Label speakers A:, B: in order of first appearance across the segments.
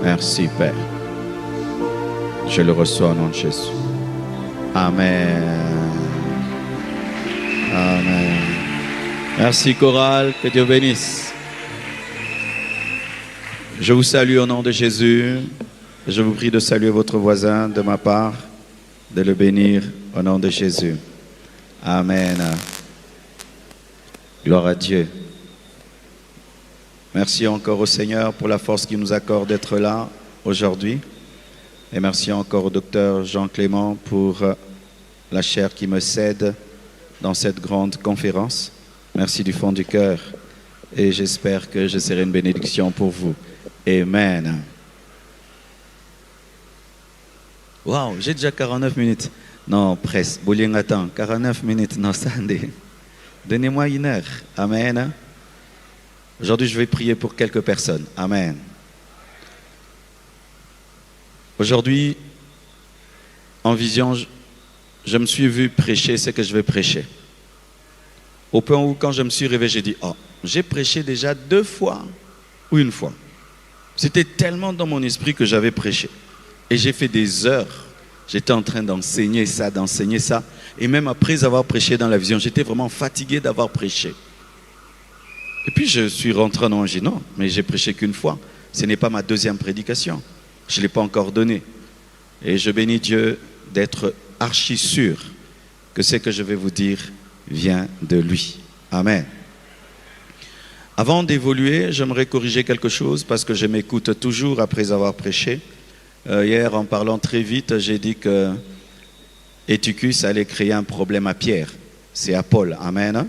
A: Merci, Père. Je le reçois au nom de Jésus. Amen. Amen. Merci, chorale. Que Dieu bénisse. Je vous salue au nom de Jésus. Je vous prie de saluer votre voisin de ma part, de le bénir au nom de Jésus. Amen. Gloire à Dieu. Merci encore au Seigneur pour la force qu'il nous accorde d'être là aujourd'hui. Et merci encore au docteur Jean-Clément pour la chair qui me cède dans cette grande conférence. Merci du fond du cœur. Et j'espère que je serai une bénédiction pour vous. Amen. Waouh, j'ai déjà 49 minutes. Non, presque. Bouling attend. 49 minutes. Non, ça, donnez-moi 1 heure. Amen. Aujourd'hui, je vais prier pour quelques personnes. Amen. Aujourd'hui, en vision, je me suis vu prêcher ce que je vais prêcher. Au point où, quand je me suis réveillé, j'ai dit, oh, j'ai prêché déjà 2 fois ou 1 fois. C'était tellement dans mon esprit que j'avais prêché. Et j'ai fait des heures. J'étais en train d'enseigner ça. Et même après avoir prêché dans la vision, j'étais vraiment fatigué d'avoir prêché. Et puis je suis rentré dans j'ai dit non, mais j'ai prêché qu'1 fois. Ce n'est pas ma 2e prédication. Je ne l'ai pas encore donnée. Et je bénis Dieu d'être archi sûr que ce que je vais vous dire vient de lui. Amen. Avant d'évoluer, j'aimerais corriger quelque chose parce que je m'écoute toujours après avoir prêché. Hier, en parlant très vite, j'ai dit que Eutychus allait créer un problème à Pierre. C'est à Paul. Amen.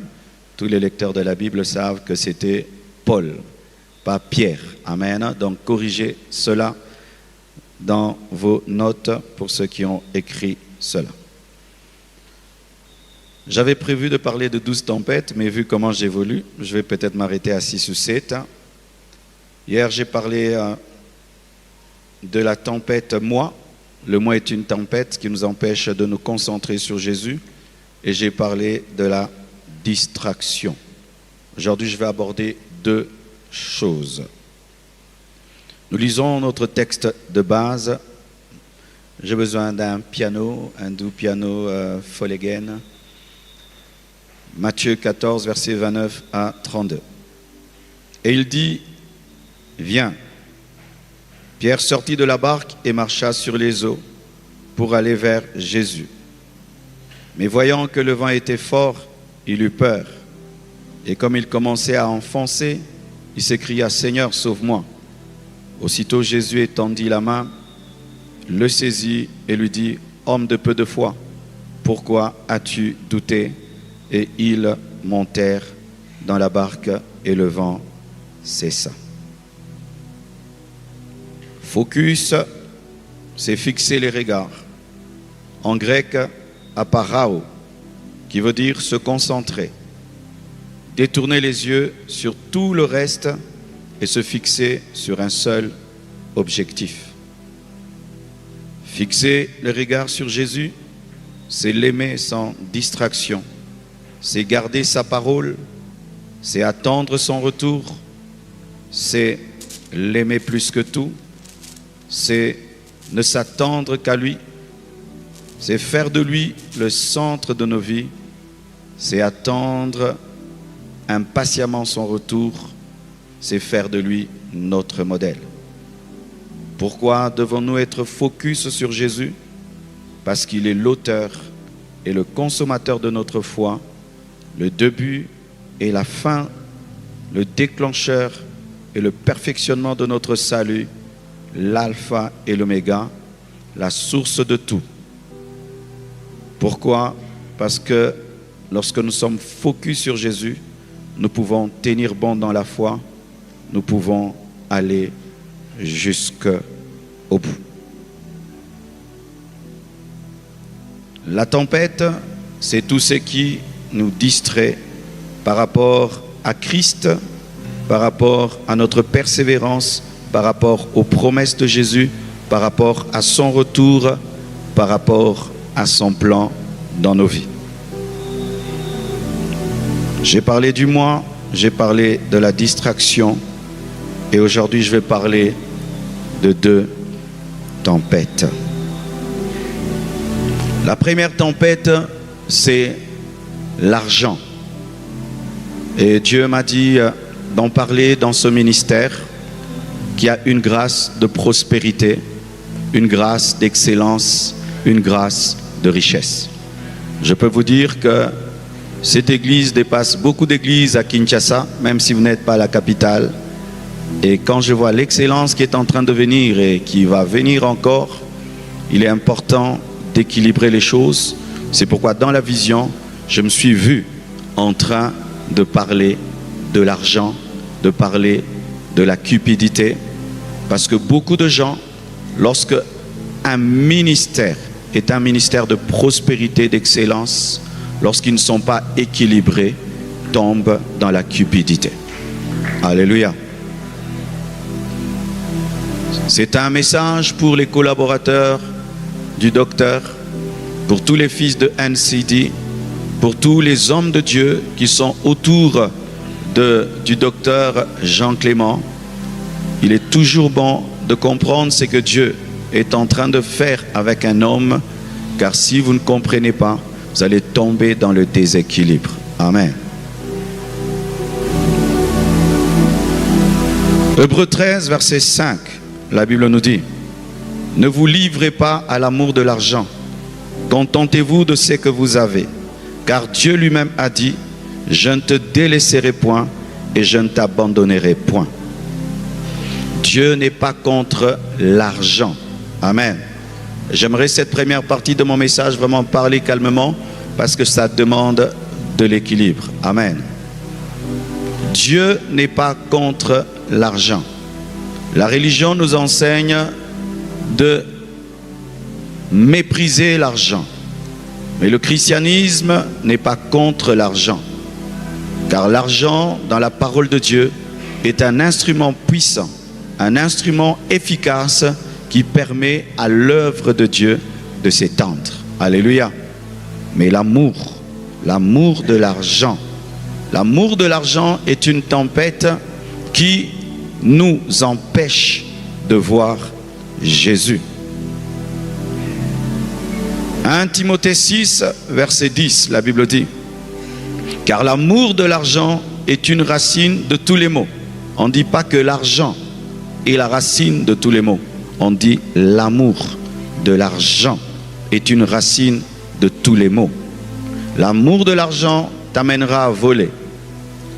A: Tous les lecteurs de la Bible savent que c'était Paul, pas Pierre. Amen. Donc, corrigez cela dans vos notes pour ceux qui ont écrit cela. J'avais prévu de parler de 12 tempêtes, mais vu comment j'évolue, je vais peut-être m'arrêter à 6 ou 7. Hier, j'ai parlé de la tempête moi. Le moi est une tempête qui nous empêche de nous concentrer sur Jésus. Et j'ai parlé de la distraction. Aujourd'hui, je vais aborder 2 choses. Nous lisons notre texte de base. J'ai besoin d'un piano, un doux piano Follegen. Matthieu 14, versets 29 à 32. Et il dit, viens. Pierre sortit de la barque et marcha sur les eaux pour aller vers Jésus. Mais voyant que le vent était fort, il eut peur. Et comme il commençait à enfoncer, il s'écria, Seigneur, sauve-moi. Aussitôt Jésus étendit la main, le saisit et lui dit, homme de peu de foi, pourquoi as-tu douté? Et ils montèrent dans la barque et le vent cessa. Focus, c'est fixer les regards. En grec, aparao, qui veut dire se concentrer. Détourner les yeux sur tout le reste et se fixer sur un seul objectif. Fixer le regard sur Jésus, c'est l'aimer sans distraction. C'est garder sa parole, c'est attendre son retour, c'est l'aimer plus que tout, c'est ne s'attendre qu'à lui, c'est faire de lui le centre de nos vies, c'est attendre impatiemment son retour, c'est faire de lui notre modèle. Pourquoi devons-nous être focus sur Jésus? Parce qu'il est l'auteur et le consommateur de notre foi, le début et la fin, le déclencheur et le perfectionnement de notre salut, l'alpha et l'oméga, la source de tout. Pourquoi? Parce que lorsque nous sommes focus sur Jésus, nous pouvons tenir bon dans la foi, nous pouvons aller jusqu'au bout. La tempête, c'est tout ce qui nous distrait par rapport à Christ, par rapport à notre persévérance, par rapport aux promesses de Jésus, par rapport à son retour, par rapport à son plan dans nos vies. J'ai parlé du moi, j'ai parlé de la distraction et aujourd'hui je vais parler de deux tempêtes. La première tempête, c'est l'argent. Et Dieu m'a dit d'en parler dans ce ministère, qui a une grâce de prospérité, une grâce d'excellence, une grâce de richesse. Je peux vous dire que cette église dépasse beaucoup d'églises à Kinshasa, même si vous n'êtes pas la capitale. Et quand je vois l'excellence qui est en train de venir et qui va venir encore, il est important d'équilibrer les choses. C'est pourquoi dans la vision, je me suis vu en train de parler de l'argent, de parler de la cupidité. Parce que beaucoup de gens, lorsque un ministère est un ministère de prospérité, d'excellence, lorsqu'ils ne sont pas équilibrés, tombent dans la cupidité. Alléluia. C'est un message pour les collaborateurs du docteur, pour tous les fils de NCD, pour tous les hommes de Dieu qui sont autour du docteur Jean Clément. Il est toujours bon de comprendre ce que Dieu est en train de faire avec un homme, car si vous ne comprenez pas, vous allez tomber dans le déséquilibre. Amen. Hébreux 13, verset 5, la Bible nous dit: ne vous livrez pas à l'amour de l'argent, contentez-vous de ce que vous avez, car Dieu lui-même a dit: je ne te délaisserai point et je ne t'abandonnerai point. Dieu n'est pas contre l'argent. Amen. J'aimerais cette première partie de mon message vraiment parler calmement parce que ça demande de l'équilibre. Amen. Dieu n'est pas contre l'argent. La religion nous enseigne de mépriser l'argent. Mais le christianisme n'est pas contre l'argent. Car l'argent, dans la parole de Dieu, est un instrument puissant, un instrument efficace qui permet à l'œuvre de Dieu de s'étendre. Alléluia. Mais l'amour de l'argent, l'amour de l'argent est une tempête qui nous empêche de voir Jésus. 1 Timothée 6, verset 10, la Bible dit: car l'amour de l'argent est une racine de tous les maux. On ne dit pas que l'argent est la racine de tous les maux. On dit l'amour de l'argent est une racine de tous les maux. L'amour de l'argent t'amènera à voler,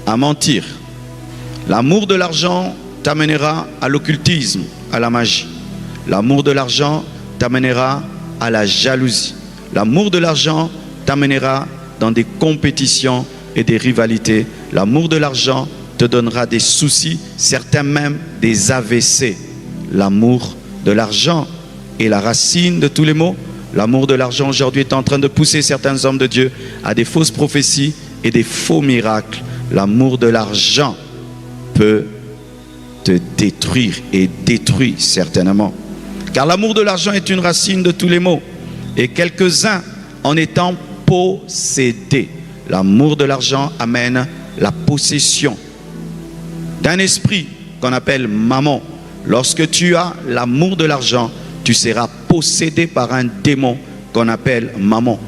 A: à mentir. L'amour de l'argent t'amènera à l'occultisme, à la magie. L'amour de l'argent t'amènera à la jalousie. L'amour de l'argent t'amènera dans des compétitions et des rivalités. L'amour de l'argent te donnera des soucis, certains même des AVC. L'amour de l'argent est la racine de tous les maux. L'amour de l'argent aujourd'hui est en train de pousser certains hommes de Dieu à des fausses prophéties et des faux miracles. L'amour de l'argent peut te détruire et détruit certainement. Car l'amour de l'argent est une racine de tous les maux. Et quelques-uns en étant possédés. L'amour de l'argent amène la possession d'un esprit qu'on appelle mammon. Lorsque tu as l'amour de l'argent, tu seras possédé par un démon qu'on appelle mammon.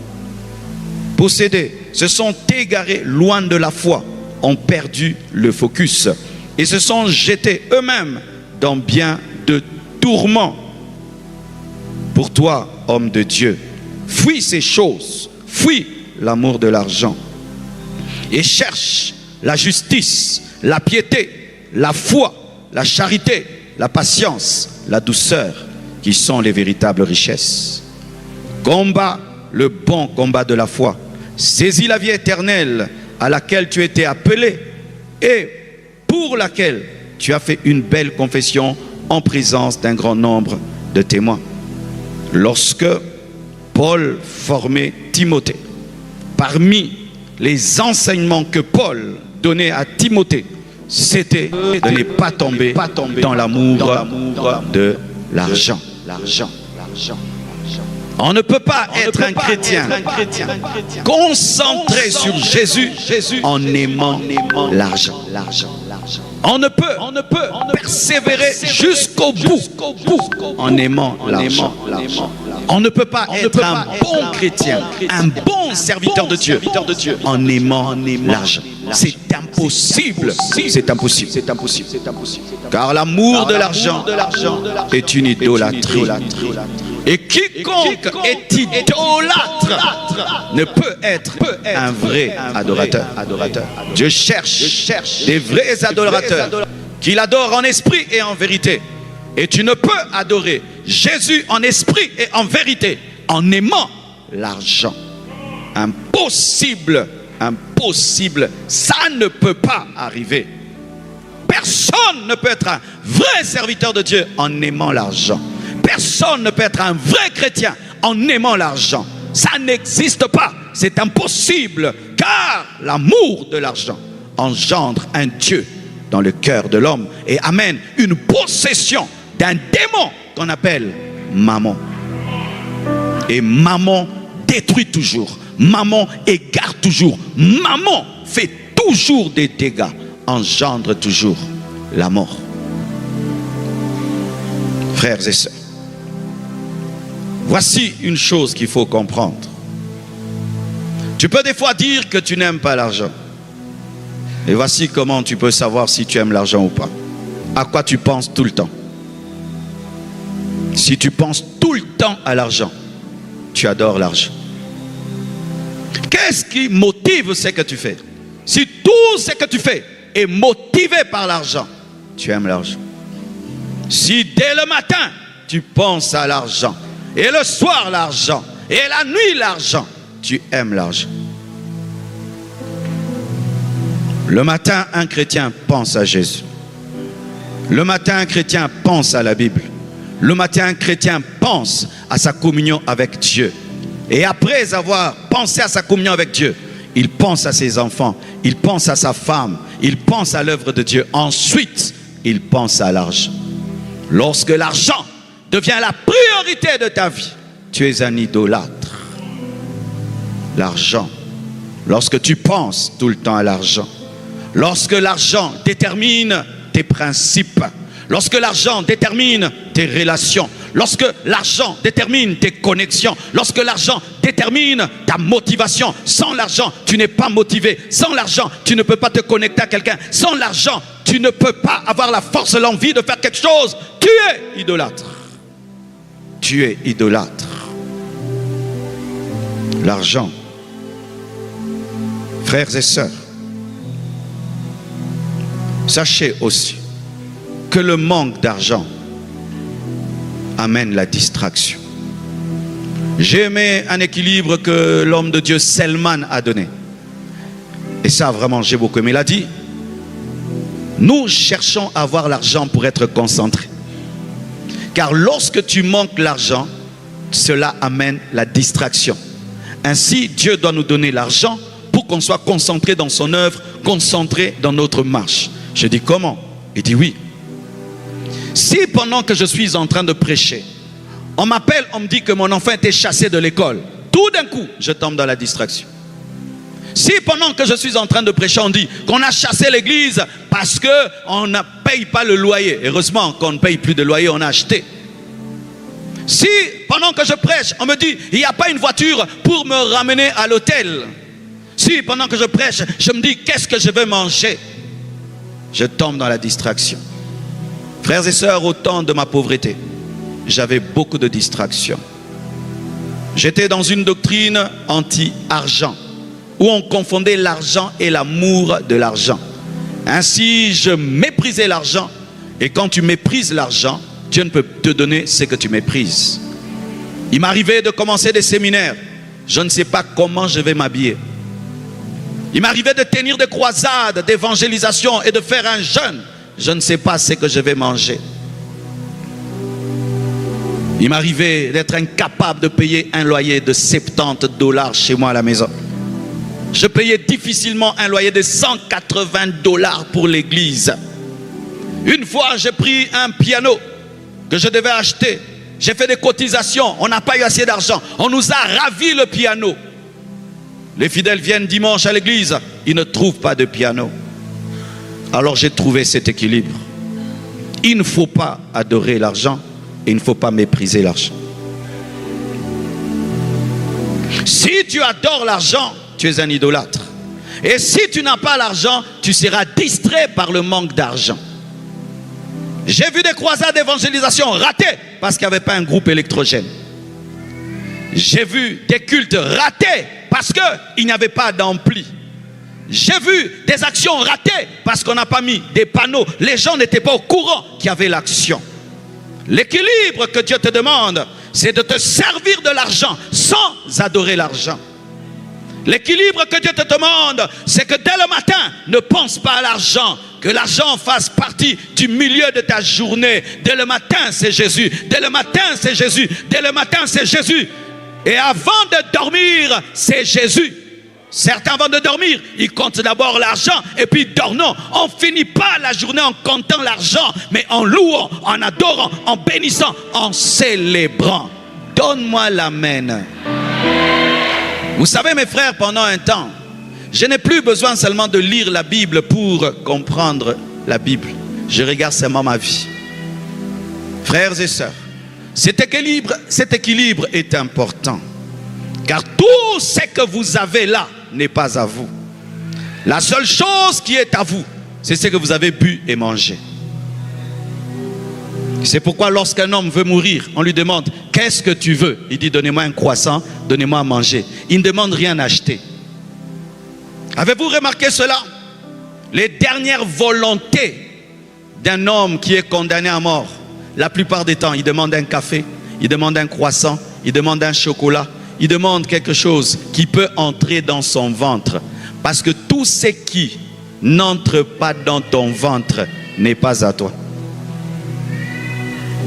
A: Possédés, se sont égarés loin de la foi, ont perdu le focus et se sont jetés eux-mêmes dans bien de tourments. Pour toi, homme de Dieu, fuis ces choses, fuis l'amour de l'argent et cherche la justice, la piété, la foi, la charité, la patience, la douceur, qui sont les véritables richesses. Combat le bon combat de la foi. Saisis la vie éternelle à laquelle tu étais appelé et pour laquelle tu as fait une belle confession en présence d'un grand nombre de témoins. Lorsque Paul formait Timothée, parmi les enseignements que Paul donnait à Timothée, c'était de ne pas tomber dans l'amour de l'argent. On ne peut pas être un chrétien concentré sur Jésus en aimant l'argent. On ne peut persévérer jusqu'au bout en aimant l'argent. On ne peut pas être un bon chrétien, un bon serviteur de Dieu en aimant l'argent. C'est impossible. C'est impossible. Car l'amour de l'argent est une idolâtrie. Et quiconque est idolâtre ne peut être un vrai adorateur. Dieu cherche des vrais adorateurs qui l'adorent en esprit et en vérité. Et tu ne peux adorer Jésus en esprit et en vérité en aimant l'argent. Impossible. Ça ne peut pas arriver. Personne ne peut être un vrai serviteur de Dieu en aimant l'argent. Personne ne peut être un vrai chrétien en aimant l'argent. Ça n'existe pas. C'est impossible. Car l'amour de l'argent engendre un Dieu dans le cœur de l'homme et amène une possession d'un démon qu'on appelle mammon. Et mammon détruit toujours. Mammon égare toujours. Mammon fait toujours des dégâts. Engendre toujours la mort. Frères et sœurs, voici une chose qu'il faut comprendre. Tu peux des fois dire que tu n'aimes pas l'argent. Et voici comment tu peux savoir si tu aimes l'argent ou pas. À quoi tu penses tout le temps? Si tu penses tout le temps à l'argent, tu adores l'argent. Qu'est-ce qui motive ce que tu fais? Si tout ce que tu fais est motivé par l'argent, tu aimes l'argent. Si dès le matin, tu penses à l'argent, et le soir l'argent, et la nuit l'argent, tu aimes l'argent. Le matin, un chrétien pense à Jésus. Le matin, un chrétien pense à la Bible. Le matin, un chrétien pense à sa communion avec Dieu. Et après avoir pensé à sa communion avec Dieu, il pense à ses enfants, il pense à sa femme, il pense à l'œuvre de Dieu. Ensuite, il pense à l'argent. Lorsque l'argent devient la priorité de ta vie, tu es un idolâtre. L'argent. Lorsque tu penses tout le temps à l'argent, lorsque l'argent détermine tes principes, lorsque l'argent détermine tes relations, lorsque l'argent détermine tes connexions, lorsque l'argent détermine ta motivation. Sans l'argent, tu n'es pas motivé. Sans l'argent, tu ne peux pas te connecter à quelqu'un. Sans l'argent, tu ne peux pas avoir la force et l'envie de faire quelque chose. Tu es idolâtre. Tu es idolâtre. L'argent. Frères et sœurs, sachez aussi que le manque d'argent amène la distraction. J'ai aimé un équilibre que l'homme de Dieu Selman a donné. Et ça vraiment j'ai beaucoup aimé. Il a dit, nous cherchons à avoir l'argent pour être concentrés. Car lorsque tu manques l'argent, cela amène la distraction. Ainsi, Dieu doit nous donner l'argent pour qu'on soit concentré dans son œuvre, concentré dans notre marche. Je dis comment? Il dit oui. Si pendant que je suis en train de prêcher, on m'appelle, on me dit que mon enfant était chassé de l'école, tout d'un coup, je tombe dans la distraction. Si pendant que je suis en train de prêcher, on dit qu'on a chassé l'église parce qu'on ne paye pas le loyer. Heureusement qu'on ne paye plus de loyer, on a acheté. Si pendant que je prêche, on me dit il n'y a pas une voiture pour me ramener à l'hôtel. Si pendant que je prêche, je me dis qu'est-ce que je vais manger, je tombe dans la distraction. Frères et sœurs, au temps de ma pauvreté, j'avais beaucoup de distractions. J'étais dans une doctrine anti-argent, où on confondait l'argent et l'amour de l'argent. Ainsi, je méprisais l'argent. Et quand tu méprises l'argent, Dieu ne peut te donner ce que tu méprises. Il m'arrivait de commencer des séminaires. Je ne sais pas comment je vais m'habiller. Il m'arrivait de tenir des croisades d'évangélisation et de faire un jeûne. Je ne sais pas ce que je vais manger. Il m'arrivait d'être incapable de payer un loyer de $70 chez moi à la maison. Je payais difficilement un loyer de $180 pour l'église. Une fois, j'ai pris un piano que je devais acheter. J'ai fait des cotisations. On n'a pas eu assez d'argent. On nous a ravi le piano. Les fidèles viennent dimanche à l'église. Ils ne trouvent pas de piano. Alors j'ai trouvé cet équilibre. Il ne faut pas adorer l'argent et il ne faut pas mépriser l'argent. Si tu adores l'argent, tu es un idolâtre. Et si tu n'as pas l'argent, tu seras distrait par le manque d'argent. J'ai vu des croisades d'évangélisation ratées parce qu'il n'y avait pas un groupe électrogène. J'ai vu des cultes ratés parce qu'il n'y avait pas d'ampli. J'ai vu des actions ratées parce qu'on n'a pas mis des panneaux. Les gens n'étaient pas au courant qu'il y avait l'action. L'équilibre que Dieu te demande, c'est de te servir de l'argent sans adorer l'argent. L'équilibre que Dieu te demande, c'est que dès le matin, ne pense pas à l'argent. Que l'argent fasse partie du milieu de ta journée. Dès le matin, c'est Jésus. Dès le matin, c'est Jésus. Dès le matin, c'est Jésus. Et avant de dormir, c'est Jésus. Certains avant de dormir, ils comptent d'abord l'argent et puis dorment. Non, on ne finit pas la journée en comptant l'argent, mais en louant, en adorant, en bénissant, en célébrant. Donne-moi l'amen. Vous savez mes frères, pendant un temps, je n'ai plus besoin seulement de lire la Bible pour comprendre la Bible. Je regarde seulement ma vie. Frères et sœurs, cet équilibre est important. Car tout ce que vous avez là n'est pas à vous. La seule chose qui est à vous, c'est ce que vous avez bu et mangé. C'est pourquoi lorsqu'un homme veut mourir, on lui demande « Qu'est-ce que tu veux ?» Il dit « Donnez-moi un croissant, donnez-moi à manger. » Il ne demande rien à acheter. Avez-vous remarqué cela? Les dernières volontés d'un homme qui est condamné à mort, la plupart des temps, il demande un café, il demande un croissant, il demande un chocolat, il demande quelque chose qui peut entrer dans son ventre. Parce que tout ce qui n'entre pas dans ton ventre n'est pas à toi.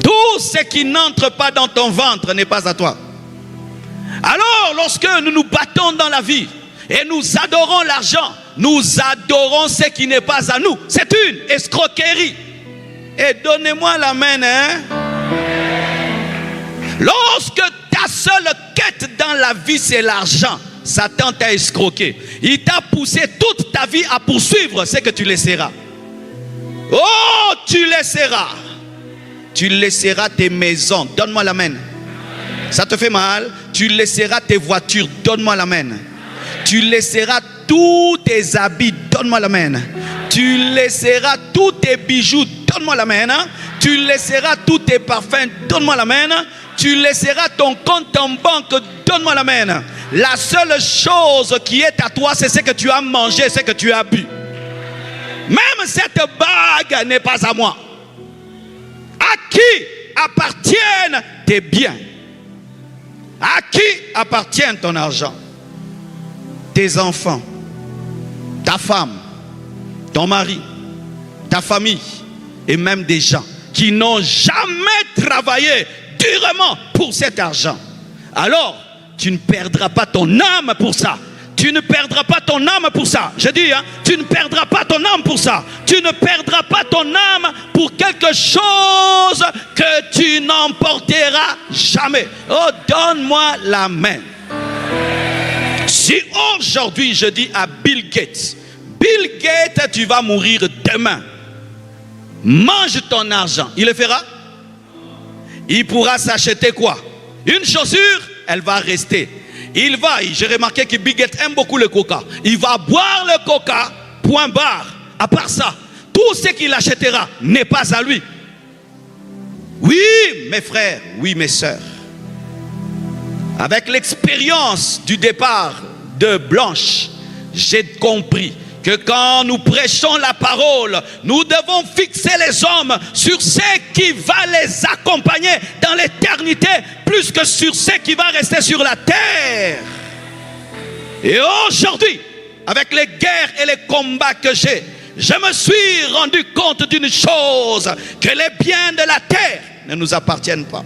A: Tout ce qui n'entre pas dans ton ventre n'est pas à toi. Alors, lorsque nous nous battons dans la vie et nous adorons l'argent, nous adorons ce qui n'est pas à nous. C'est une escroquerie. Et donnez-moi la main, hein? Lorsque ta seule quête dans la vie, c'est l'argent, Satan t'a escroqué. Il t'a poussé toute ta vie à poursuivre ce que tu laisseras. Oh, tu laisseras. Tu laisseras tes maisons. Donne-moi la main. Ça te fait mal? Tu laisseras tes voitures. Donne-moi la main. Tu laisseras tous tes habits. Donne-moi la main. Tu laisseras tous tes bijoux. Donne-moi la main. Tu laisseras tous tes parfums. Donne-moi la main. Tu laisseras ton compte en banque. Donne-moi la main. La seule chose qui est à toi, c'est ce que tu as mangé, ce que tu as bu. Même cette bague n'est pas à moi. À qui appartiennent tes biens? À qui appartient ton argent? Tes enfants, ta femme, ton mari, ta famille et même des gens qui n'ont jamais travaillé durement pour cet argent. Alors, tu ne perdras pas ton âme pour ça. Tu ne perdras pas ton âme pour ça. Je dis, hein, tu ne perdras pas ton âme pour ça. Tu ne perdras pas ton âme pour quelque chose que tu n'emporteras jamais. Oh, donne-moi la main. Si aujourd'hui je dis à Bill Gates, tu vas mourir demain. Mange ton argent. Il le fera? Il pourra s'acheter quoi? Une chaussure, elle va rester. J'ai remarqué que Bill Gates aime beaucoup le coca. Il va boire le coca, point barre. À part ça, tout ce qu'il achètera n'est pas à lui. Oui, mes frères, oui, mes sœurs. Avec l'expérience du départ de Blanche, j'ai compris que quand nous prêchons la parole, nous devons fixer les hommes sur ce qui va les accompagner dans l'éternité, plus que sur ce qui va rester sur la terre. Et aujourd'hui, avec les guerres et les combats que j'ai, je me suis rendu compte d'une chose, que les biens de la terre ne nous appartiennent pas.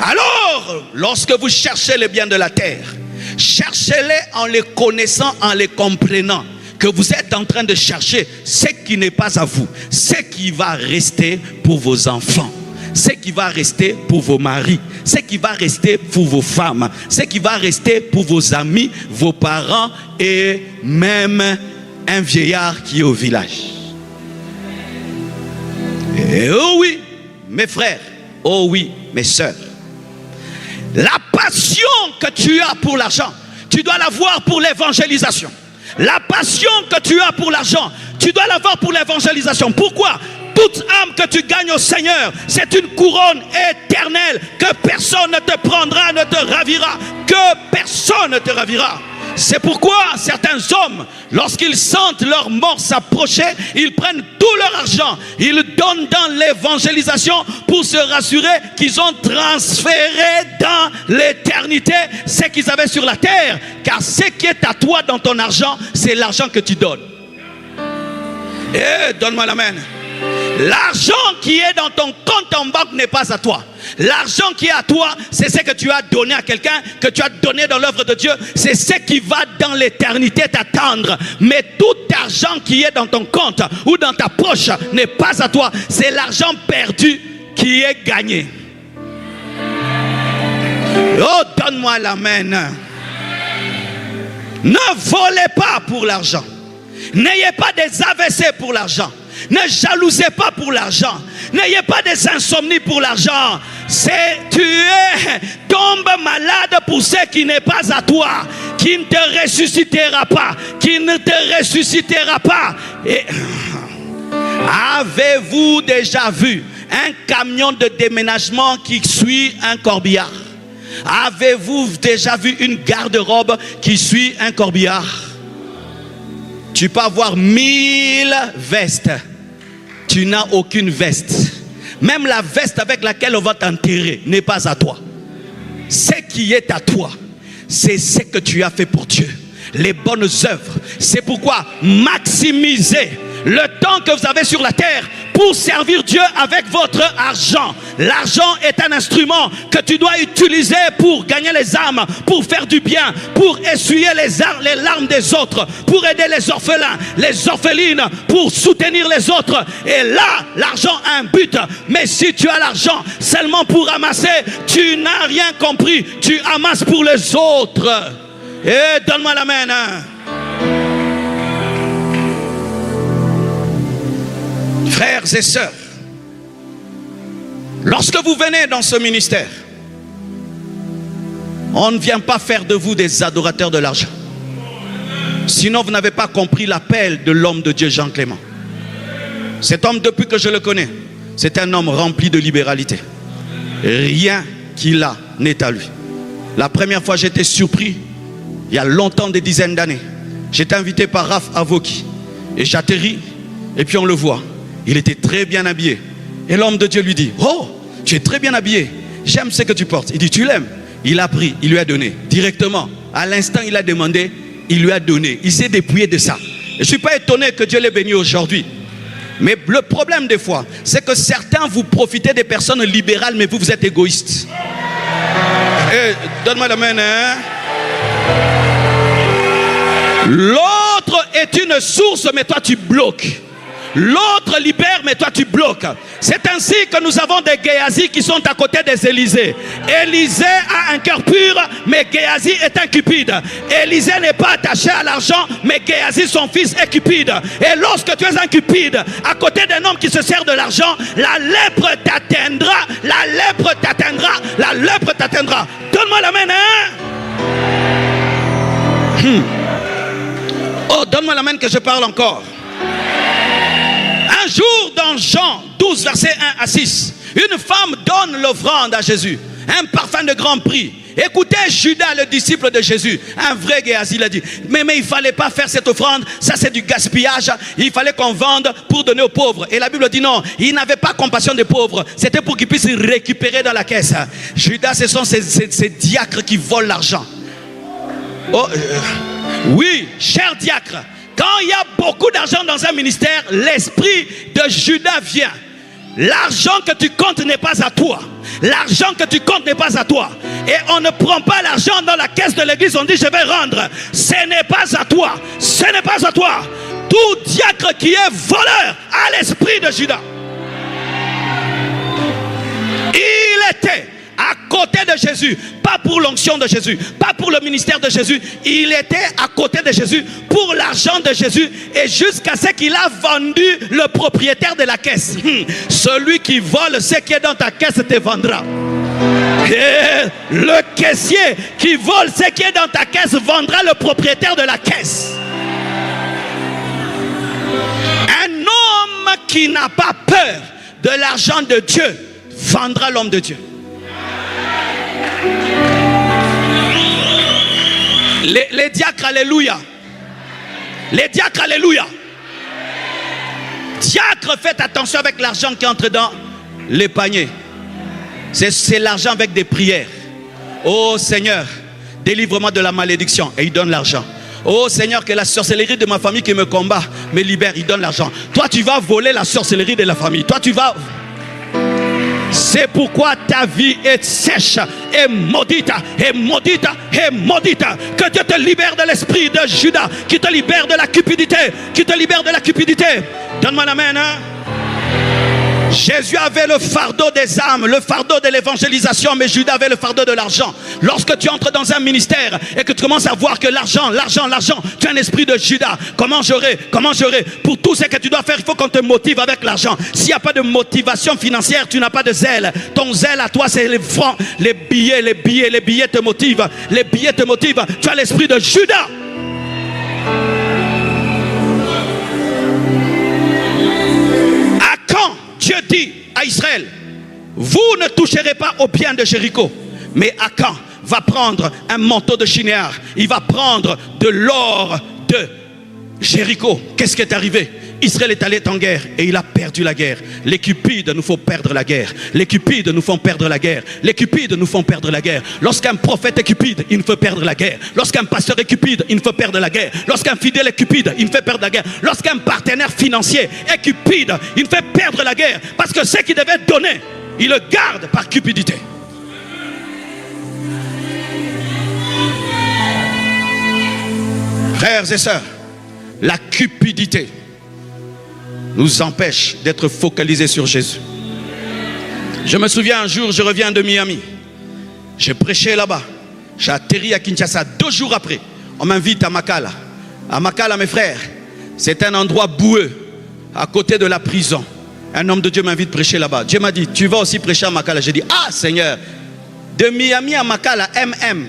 A: Alors, lorsque vous cherchez les biens de la terre, cherchez-les en les connaissant, en les comprenant, que vous êtes en train de chercher ce qui n'est pas à vous, ce qui va rester pour vos enfants, ce qui va rester pour vos maris, ce qui va rester pour vos femmes, ce qui va rester pour vos amis, vos parents et même un vieillard qui est au village. Et oh oui, mes frères, oh oui, mes sœurs, la passion que tu as pour l'argent, tu dois l'avoir pour l'évangélisation. La passion que tu as pour l'argent, tu dois l'avoir pour l'évangélisation. Pourquoi? Toute âme que tu gagnes au Seigneur, c'est une couronne éternelle que personne ne te prendra, ne te ravira, que personne ne te ravira. C'est pourquoi certains hommes, lorsqu'ils sentent leur mort s'approcher, ils prennent tout leur argent, ils donnent dans l'évangélisation pour se rassurer qu'ils ont transféré dans l'éternité ce qu'ils avaient sur la terre. Car ce qui est à toi dans ton argent, c'est l'argent que tu donnes. Et donne-moi l'amen. L'argent qui est dans ton compte en banque n'est pas à toi. L'argent qui est à toi, c'est ce que tu as donné à quelqu'un, que tu as donné dans l'œuvre de Dieu. C'est ce qui va dans l'éternité t'attendre. Mais tout argent qui est dans ton compte ou dans ta poche n'est pas à toi. C'est l'argent perdu qui est gagné. Oh, donne-moi l'amen. Ne volez pas pour l'argent. N'ayez pas des AVC pour l'argent. Ne jalousez pas pour l'argent. N'ayez pas des insomnies pour l'argent. Tombe malade pour ce qui n'est pas à toi, qui ne te ressuscitera pas, qui ne te ressuscitera pas. Et avez-vous déjà vu un camion de déménagement qui suit un corbillard? Avez-vous déjà vu une garde-robe qui suit un corbillard? Tu peux avoir 1000 vestes. Tu n'as aucune veste. Même la veste avec laquelle on va t'enterrer n'est pas à toi. Ce qui est à toi, c'est ce que tu as fait pour Dieu. Les bonnes œuvres. C'est pourquoi maximisez le temps que vous avez sur la terre pour servir Dieu avec votre argent. L'argent est un instrument que tu dois utiliser pour gagner les âmes, pour faire du bien, pour essuyer les larmes des autres, pour aider les orphelins, les orphelines, pour soutenir les autres. Et là, l'argent a un but. Mais si tu as l'argent seulement pour ramasser, tu n'as rien compris. Tu amasses pour les autres. Et donne-moi l'amen. Frères et sœurs, lorsque vous venez dans ce ministère, on ne vient pas faire de vous des adorateurs de l'argent. Sinon, vous n'avez pas compris l'appel de l'homme de Dieu, Jean Clément. Cet homme, depuis que je le connais, c'est un homme rempli de libéralité. Rien qu'il a n'est à lui. La première fois, j'étais surpris, il y a longtemps, des dizaines d'années. J'étais invité par Raph Avoki. Et j'atterris, et puis on le voit. Il était très bien habillé. Et l'homme de Dieu lui dit: oh, tu es très bien habillé. J'aime ce que tu portes. Il dit: tu l'aimes? Il a pris, il lui a donné. Directement, à l'instant il a demandé, il lui a donné. Il s'est dépouillé de ça. Et je ne suis pas étonné que Dieu l'ait béni aujourd'hui. Mais le problème des fois, c'est que certains vous profitez des personnes libérales, mais vous êtes égoïstes. Et donne-moi la main, hein? L'autre est une source, mais toi tu bloques. L'autre libère, mais toi tu bloques. C'est ainsi que nous avons des Géasi qui sont à côté des Élysée. Élysée a un cœur pur, mais Géasi est un cupide. Élysée n'est pas attaché à l'argent, mais Géasi, son fils, est cupide. Et lorsque tu es un cupide, à côté d'un homme qui se sert de l'argent, la lèpre t'atteindra, la lèpre t'atteindra, la lèpre t'atteindra. Donne-moi la main, hein? Oh, donne-moi la main que je parle encore. Un jour dans Jean 12, versets 1 à 6, une femme donne l'offrande à Jésus, un parfum de grand prix. Écoutez Judas, le disciple de Jésus, un vrai Géasi, il a dit: mais il ne fallait pas faire cette offrande, ça c'est du gaspillage, il fallait qu'on vende pour donner aux pauvres. Et la Bible dit non, il n'avait pas compassion des pauvres, c'était pour qu'ils puissent récupérer dans la caisse. Judas, ce sont ces diacres qui volent l'argent. Oh, oui, cher diacre, quand il y a beaucoup d'argent dans un ministère, l'esprit de Judas vient. L'argent que tu comptes n'est pas à toi. L'argent que tu comptes n'est pas à toi. Et on ne prend pas l'argent dans la caisse de l'église, on dit je vais rendre. Ce n'est pas à toi. Ce n'est pas à toi. Tout diacre qui est voleur a l'esprit de Judas. Il était à côté de Jésus, pas pour l'onction de Jésus, pas pour le ministère de Jésus. Il était à côté de Jésus pour l'argent de Jésus et jusqu'à ce qu'il a vendu le propriétaire de la caisse. Celui qui vole ce qui est dans ta caisse te vendra. Et le caissier qui vole ce qui est dans ta caisse vendra le propriétaire de la caisse. Un homme qui n'a pas peur de l'argent de Dieu vendra l'homme de Dieu. Les diacres, alléluia. Les diacres, alléluia. Diacre, faites attention avec l'argent qui entre dans les paniers. C'est l'argent avec des prières. Oh Seigneur, délivre-moi de la malédiction. Et il donne l'argent. Oh Seigneur, que la sorcellerie de ma famille qui me combat me libère. Il donne l'argent. Toi, tu vas voler la sorcellerie de la famille. Toi, tu vas... C'est pourquoi ta vie est sèche et maudite, et maudite, et maudite. Que Dieu te libère de l'esprit de Judas, qui te libère de la cupidité, qui te libère de la cupidité. Donne-moi l'amen, hein? Jésus avait le fardeau des âmes, le fardeau de l'évangélisation, mais Judas avait le fardeau de l'argent. Lorsque tu entres dans un ministère et que tu commences à voir que l'argent, tu as un esprit de Judas. Comment j'aurai? Pour tout ce que tu dois faire, il faut qu'on te motive avec l'argent. S'il n'y a pas de motivation financière, tu n'as pas de zèle. Ton zèle à toi, c'est les francs, les billets te motivent. Les billets te motivent. Tu as l'esprit de Judas. À quand Dieu dit à Israël, vous ne toucherez pas au bien de Jéricho, mais Akan va prendre un manteau de Shinéar, il va prendre de l'or de Jéricho. Qu'est-ce qui est arrivé? Israël est allé en guerre et il a perdu la guerre. Les cupides nous font perdre la guerre. Les cupides nous font perdre la guerre. Les cupides nous font perdre la guerre. Lorsqu'un prophète est cupide, il nous fait perdre la guerre. Lorsqu'un pasteur est cupide, il nous fait perdre la guerre. Lorsqu'un fidèle est cupide, il nous fait perdre la guerre. Lorsqu'un partenaire financier est cupide, il nous fait perdre la guerre. Parce que ce qu'il devait donner, il le garde par cupidité. Frères et sœurs, la cupidité nous empêche d'être focalisés sur Jésus. Je me souviens un jour, je reviens de Miami. J'ai prêché là-bas. J'ai atterri à Kinshasa. 2 jours après, on m'invite à Makala. À Makala, mes frères, c'est un endroit boueux, à côté de la prison. Un homme de Dieu m'invite à prêcher là-bas. Dieu m'a dit, tu vas aussi prêcher à Makala. J'ai dit, ah Seigneur, de Miami à Makala, MM.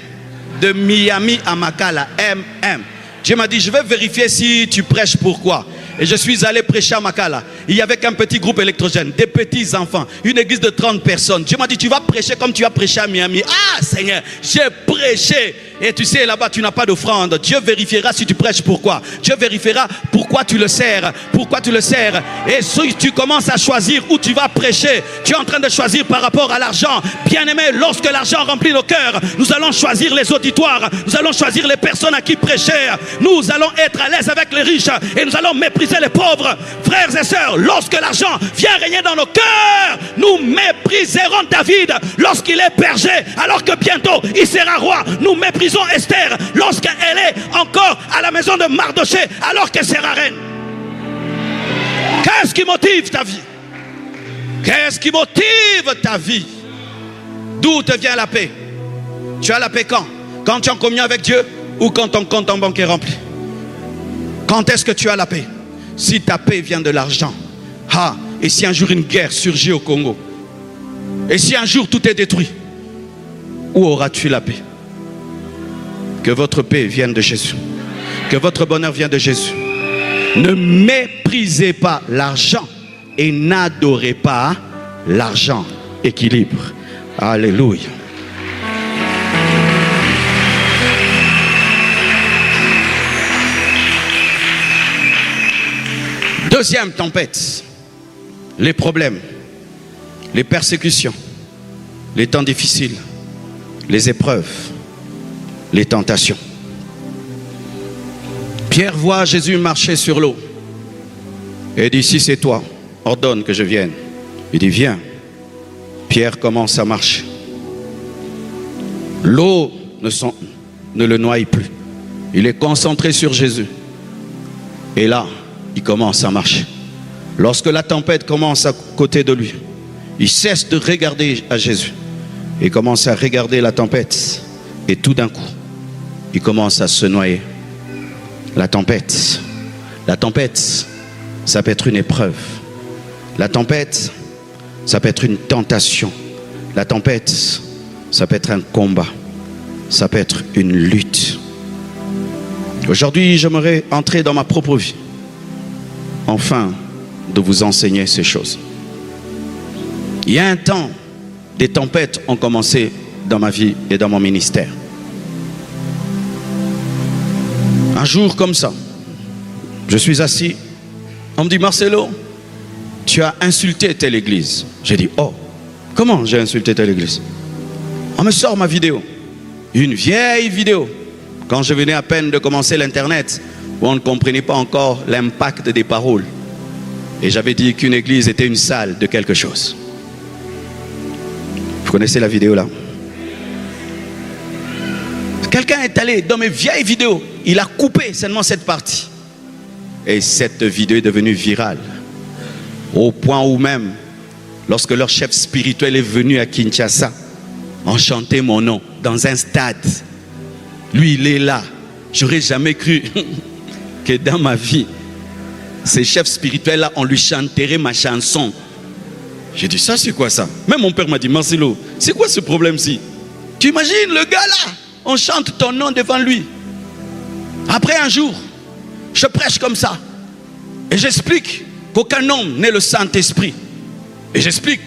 A: De Miami à Makala, MM. Dieu m'a dit, je vais vérifier si tu prêches pourquoi. Et je suis allé prêcher à Makala. Il y avait qu'un petit groupe électrogène, des petits enfants, une église de 30 personnes. Dieu m'a dit, tu vas prêcher comme tu as prêché à Miami. Ah Seigneur, j'ai prêché. Et tu sais, là-bas, tu n'as pas d'offrande. Dieu vérifiera si tu prêches pourquoi. Dieu vérifiera pourquoi tu le sers. Pourquoi tu le sers. Et si tu commences à choisir où tu vas prêcher, tu es en train de choisir par rapport à l'argent. Bien-aimé, lorsque l'argent remplit nos cœurs, nous allons choisir les auditoires. Nous allons choisir les personnes à qui prêcher. Nous allons être à l'aise avec les riches. Et nous allons mépriser les pauvres. Frères et sœurs, lorsque l'argent vient régner dans nos cœurs, nous mépriserons David lorsqu'il est berger, alors que bientôt il sera roi. Nous méprisons Esther lorsqu'elle est encore à la maison de Mardoché, alors qu'elle sera reine. Qu'est-ce qui motive ta vie? Qu'est-ce qui motive ta vie? D'où te vient la paix? Tu as la paix quand? Quand tu es en communion avec Dieu ou quand ton compte en banque est rempli? Quand est-ce que tu as la paix? Si ta paix vient de l'argent, et si un jour une guerre surgit au Congo, et si un jour tout est détruit, où auras-tu la paix? Que votre paix vienne de Jésus. Que votre bonheur vienne de Jésus. Ne méprisez pas l'argent et n'adorez pas l'argent. Équilibre. Alléluia. Deuxième tempête, les problèmes, les persécutions, les temps difficiles, les épreuves, les tentations. Pierre voit Jésus marcher sur l'eau et dit, si c'est toi, ordonne que je vienne. Il dit, viens. Pierre commence à marcher. L'eau ne le noie plus. Il est concentré sur Jésus. Et là, il commence à marcher. Lorsque la tempête commence à côté de lui, il cesse de regarder à Jésus. Il commence à regarder la tempête. Et tout d'un coup, il commence à se noyer. La tempête, ça peut être une épreuve. La tempête, ça peut être une tentation. La tempête, ça peut être un combat. Ça peut être une lutte. Aujourd'hui, j'aimerais entrer dans ma propre vie, afin de vous enseigner ces choses. Il y a un temps, des tempêtes ont commencé dans ma vie et dans mon ministère. Un jour comme ça, je suis assis, on me dit: Marcelo, tu as insulté telle église. J'ai dit: oh, comment j'ai insulté telle église? On me sort ma vidéo, une vieille vidéo, quand je venais à peine de commencer l'internet, où on ne comprenait pas encore l'impact des paroles. Et j'avais dit qu'une église était une salle de quelque chose. Vous connaissez la vidéo là? Quelqu'un est allé dans mes vieilles vidéos, il a coupé seulement cette partie. Et cette vidéo est devenue virale. Au point où même, lorsque leur chef spirituel est venu à Kinshasa, on chantait mon nom dans un stade. Lui, il est là. J'aurais jamais cru que dans ma vie, ces chefs spirituels-là, on lui chanterait ma chanson. J'ai dit: ça, c'est quoi ça? Même mon père m'a dit: Marcelo, c'est quoi ce problème-ci? Tu imagines le gars là? On chante ton nom devant lui. Après un jour, je prêche comme ça. Et j'explique qu'aucun homme n'est le Saint-Esprit. Et j'explique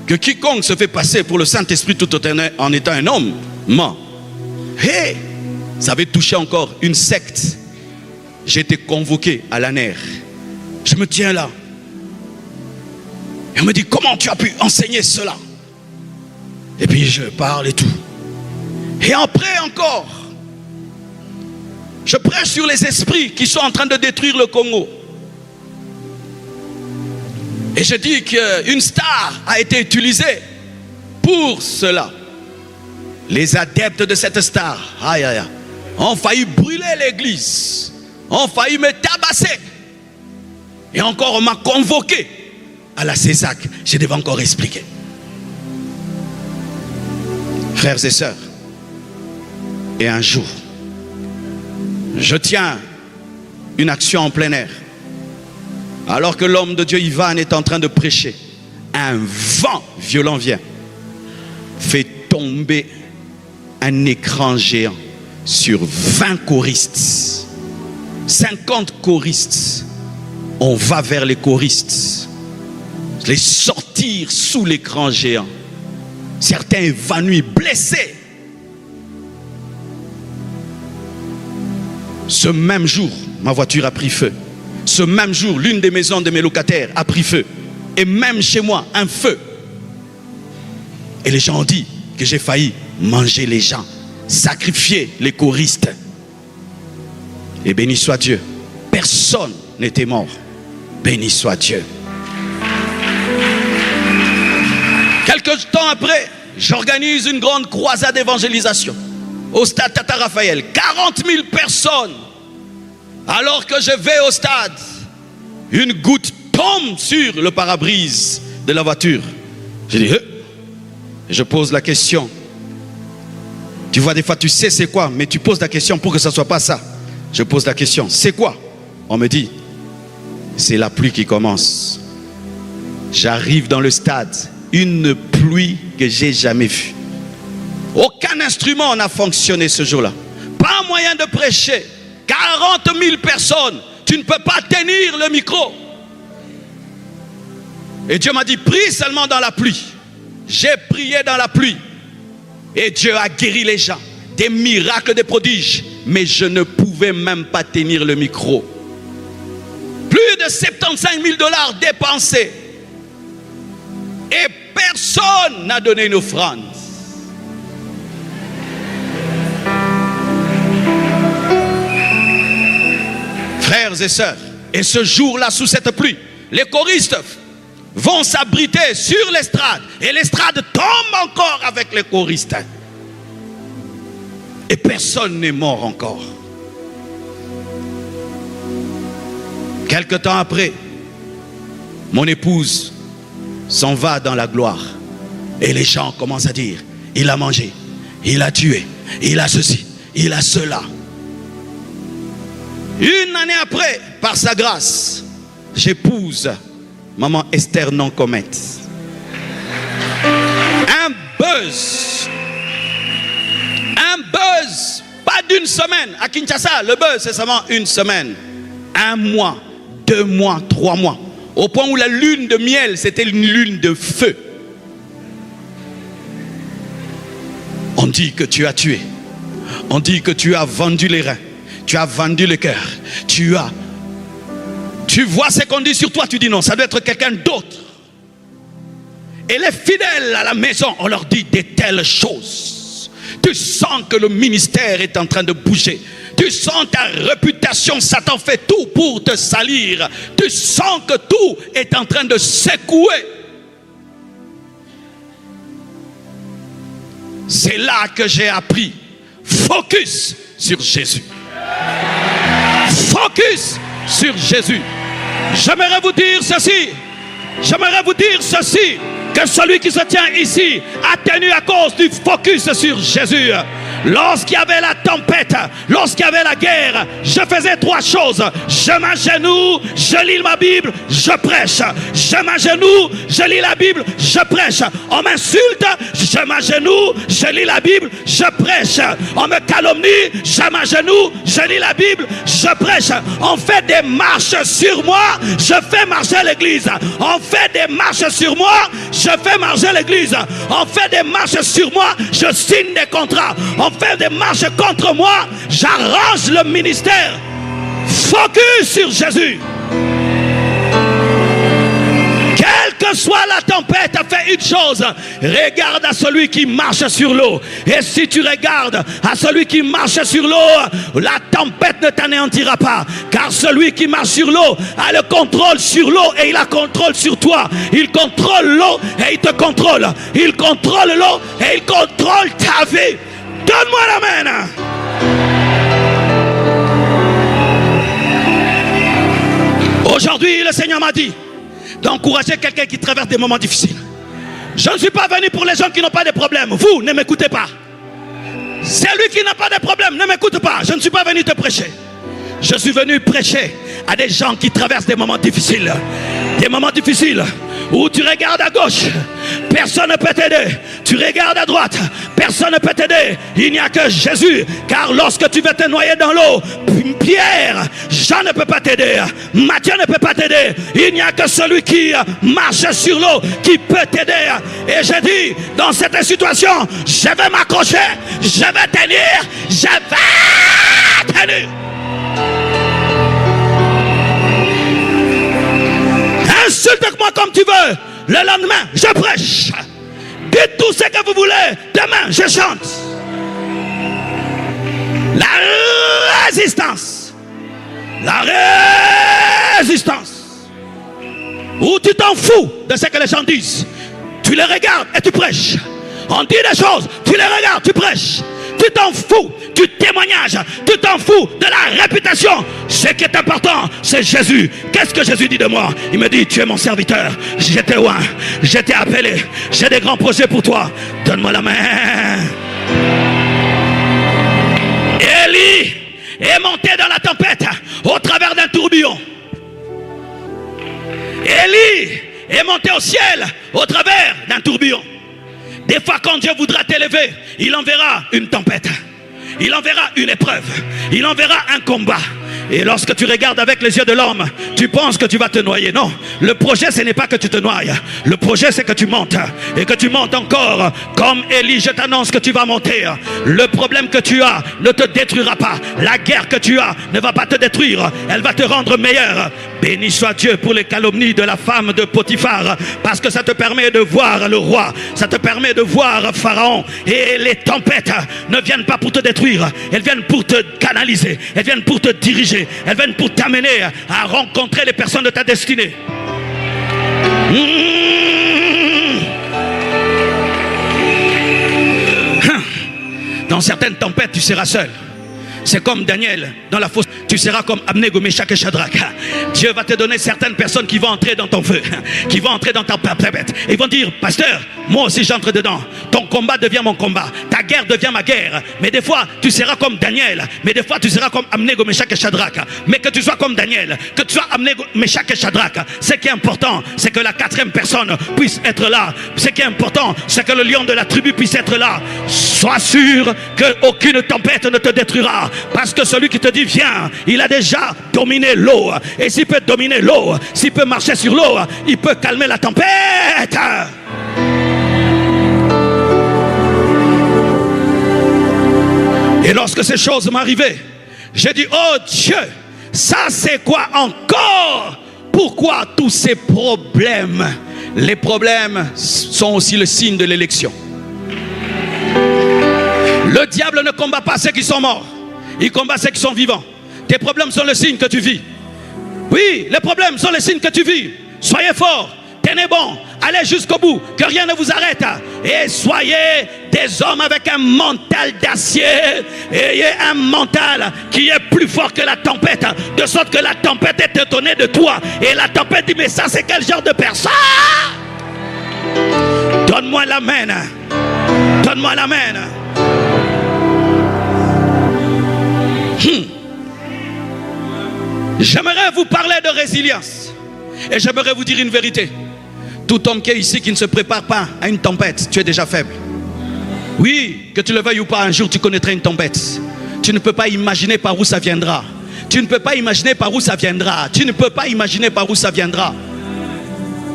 A: que quiconque se fait passer pour le Saint-Esprit tout en étant un homme, ment. Hey, ça avait touché encore une secte. J'ai été convoqué à l'ANER. Je me tiens là. Et on me dit: comment tu as pu enseigner cela? Et puis je parle et tout. Et après encore, je prêche sur les esprits qui sont en train de détruire le Congo. Et je dis qu'une star a été utilisée pour cela. Les adeptes de cette star, aïe aïe aïe, ont failli brûler l'église, ont failli me tabasser. Et encore on m'a convoqué à la CESAC. Je devais encore expliquer. Frères et sœurs, et un jour, je tiens une action en plein air. Alors que l'homme de Dieu Ivan est en train de prêcher, un vent violent vient, fait tomber un écran géant sur 20 choristes, 50 choristes. On va vers les choristes, les sortir sous l'écran géant. Certains évanouis, blessés. Ce même jour, ma voiture a pris feu. Ce même jour, l'une des maisons de mes locataires a pris feu. Et même chez moi, un feu. Et les gens ont dit que j'ai failli manger les gens, sacrifier les choristes. Et béni soit Dieu, personne n'était mort. Béni soit Dieu. Quelques temps après, j'organise une grande croisade d'évangélisation au stade Tata Raphaël. 40 000 personnes. Alors que je vais au stade, une goutte tombe sur le pare-brise de la voiture. Je dis: je pose la question. Tu vois, des fois tu sais c'est quoi, mais tu poses la question pour que ça ne soit pas ça. Je pose la question: c'est quoi? On me dit: c'est la pluie qui commence. J'arrive dans le stade, une pluie que j'ai jamais vue. Aucun instrument n'a fonctionné ce jour-là. Pas moyen de prêcher. 40 000 personnes. Tu ne peux pas tenir le micro. Et Dieu m'a dit: prie seulement dans la pluie. J'ai prié dans la pluie. Et Dieu a guéri les gens. Des miracles, des prodiges. Mais je ne pouvais même pas tenir le micro. Plus de 75 000 $ dépensés. Et personne n'a donné une offrande. Frères et sœurs, et ce jour-là, sous cette pluie, les choristes vont s'abriter sur l'estrade. Et l'estrade tombe encore avec les choristes. Et personne n'est mort encore. Quelque temps après, mon épouse s'en va dans la gloire. Et les gens commencent à dire: il a mangé, il a tué, il a ceci, il a cela. Une année après, par sa grâce, j'épouse maman Esther Non-Comet. Un buzz, pas d'une semaine. À Kinshasa, le buzz, c'est seulement une semaine. 1 mois, 2 mois, 3 mois. Au point où la lune de miel, c'était une lune de feu. On dit que tu as tué. On dit que tu as vendu les reins. Tu as vendu le cœur. Tu vois ce qu'on dit sur toi, tu dis non, ça doit être quelqu'un d'autre. Et les fidèles à la maison, on leur dit de telles choses. Tu sens que le ministère est en train de bouger. Tu sens ta réputation, Satan fait tout pour te salir. Tu sens que tout est en train de secouer. C'est là que j'ai appris. Focus sur Jésus. Focus sur Jésus. J'aimerais vous dire ceci. Que celui qui se tient ici a tenu à cause du focus sur Jésus. Lorsqu'il y avait la tempête, lorsqu'il y avait la guerre, je faisais 3 choses. Je m'agenouille, je lis ma Bible, je prêche. Je m'agenouille, je lis la Bible, je prêche. On m'insulte, je m'agenouille, je lis la Bible, je prêche. On me calomnie, je m'agenouille, je lis la Bible, je prêche. On fait des marches sur moi, je fais marcher l'église. On fait des marches sur moi, je fais marcher l'église. On fait des marches sur moi, je signe des contrats. On fait des marches contre moi, j'arrange le ministère. Focus sur Jésus. Quelle que soit la tempête, fais une chose. Regarde à celui qui marche sur l'eau. Et si tu regardes à celui qui marche sur l'eau, la tempête ne t'anéantira pas. Car celui qui marche sur l'eau a le contrôle sur l'eau et il a contrôle sur toi. Il contrôle l'eau et il te contrôle. Il contrôle l'eau et il contrôle ta vie. Donne-moi l'amen. Aujourd'hui, le Seigneur m'a dit d'encourager quelqu'un qui traverse des moments difficiles. Je ne suis pas venu pour les gens qui n'ont pas de problème. Vous, ne m'écoutez pas. Celui qui n'a pas de problème, ne m'écoute pas. Je ne suis pas venu te prêcher. Je suis venu prêcher à des gens qui traversent des moments difficiles. Des moments difficiles où tu regardes à gauche, personne ne peut t'aider. Tu regardes à droite, personne ne peut t'aider. Il n'y a que Jésus. Car lorsque tu veux te noyer dans l'eau, Pierre, Jean ne peut pas t'aider. Matthieu ne peut pas t'aider. Il n'y a que celui qui marche sur l'eau qui peut t'aider. Et je dis, dans cette situation, je vais m'accrocher, je vais tenir, je vais tenir. Insulte-moi comme tu veux. Le lendemain, je prêche. Dites tout ce que vous voulez. Demain, je chante. La résistance. La résistance. Où tu t'en fous de ce que les gens disent. Tu les regardes et tu prêches. On dit des choses, tu les regardes, tu prêches. Tu t'en fous du témoignage, tu t'en fous de la réputation. Ce qui est important, c'est Jésus. Qu'est-ce que Jésus dit de moi? Il me dit, tu es mon serviteur, j'étais loin, j'étais appelé, j'ai des grands projets pour toi. Donne-moi la main. Élie est monté dans la tempête au travers d'un tourbillon. Élie est monté au ciel au travers d'un tourbillon. Des fois quand Dieu voudra t'élever, il enverra une tempête. Il enverra une épreuve. Il enverra un combat. Et lorsque tu regardes avec les yeux de l'homme, tu penses que tu vas te noyer. Non, le projet ce n'est pas que tu te noies. Le projet c'est que tu montes. Et que tu montes encore. Comme Élie, je t'annonce que tu vas monter. Le problème que tu as ne te détruira pas. La guerre que tu as ne va pas te détruire. Elle va te rendre meilleur. Béni soit Dieu pour les calomnies de la femme de Potiphar. Parce que ça te permet de voir le roi. Ça te permet de voir Pharaon. Et les tempêtes ne viennent pas pour te détruire. Elles viennent pour te canaliser. Elles viennent pour te diriger. Elles viennent pour t'amener à rencontrer les personnes de ta destinée. Dans certaines tempêtes, tu seras seul. C'est comme Daniel dans la fosse. Tu seras comme Abnego, Meshach et Shadrach. Dieu va te donner certaines personnes qui vont entrer dans ton feu, qui vont entrer dans ta tempête. Ils vont dire, pasteur, moi aussi j'entre dedans. Ton
B: combat devient mon combat. Ta guerre devient ma guerre. Mais des fois, tu seras comme Daniel. Mais des fois, tu seras comme Abnego, Meshach et Shadrach. Mais que tu sois comme Daniel, que tu sois Abnego, Meshach et Shadrach. Ce qui est important, c'est que la quatrième personne puisse être là. Ce qui est important, c'est que le lion de la tribu puisse être là. Sois sûr qu'aucune tempête ne te détruira. Parce que celui qui te dit viens, il a déjà dominé l'eau. Et s'il peut dominer l'eau, s'il peut marcher sur l'eau, il peut calmer la tempête. Et lorsque ces choses m'arrivaient, j'ai dit, oh Dieu, ça c'est quoi encore? Pourquoi tous ces problèmes? Les problèmes sont aussi le signe de l'élection. Le diable ne combat pas ceux qui sont morts, il combat ceux qui sont vivants. Tes problèmes sont le signe que tu vis. Oui, les problèmes sont les signes que tu vis. Soyez forts, tenez bon, allez jusqu'au bout, que rien ne vous arrête. Et soyez des hommes avec un mental d'acier. Ayez un mental qui est plus fort que la tempête, de sorte que la tempête est étonnée de toi. Et la tempête dit, mais ça c'est quel genre de personne? Donne-moi l'amen. Donne-moi l'amen. J'aimerais vous parler de résilience. Et j'aimerais vous dire une vérité. Tout homme qui est ici qui ne se prépare pas à une tempête, tu es déjà faible. Oui, que tu le veuilles ou pas, un jour tu connaîtras une tempête. Tu ne peux pas imaginer par où ça viendra. Tu ne peux pas imaginer par où ça viendra. Tu ne peux pas imaginer par où ça viendra.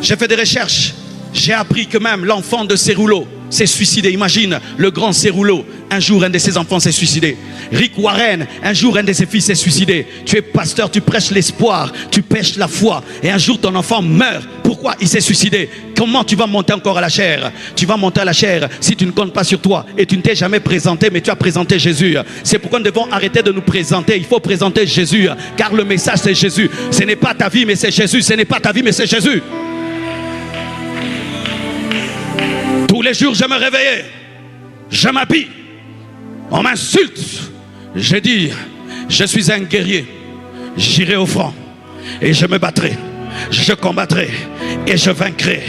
B: J'ai fait des recherches. J'ai appris que même l'enfant de Cerullo s'est suicidé. Imagine, le grand Cerullo, un jour un de ses enfants s'est suicidé. Rick Warren, un jour un de ses fils s'est suicidé. Tu es pasteur, tu prêches l'espoir, tu pêches la foi, et un jour ton enfant meurt. Pourquoi il s'est suicidé? Comment tu vas monter encore à la chair? Tu vas monter à la chair si tu ne comptes pas sur toi et tu ne t'es jamais présenté, mais tu as présenté Jésus. C'est pourquoi nous devons arrêter de nous présenter. Il faut présenter Jésus, car le message c'est Jésus. Ce n'est pas ta vie mais c'est Jésus. Ce n'est pas ta vie mais c'est Jésus. Tous les jours je me réveillais, je m'habille, on m'insulte. J'ai dit, je suis un guerrier, j'irai au front et je me battrai, je combattrai et je vaincrai.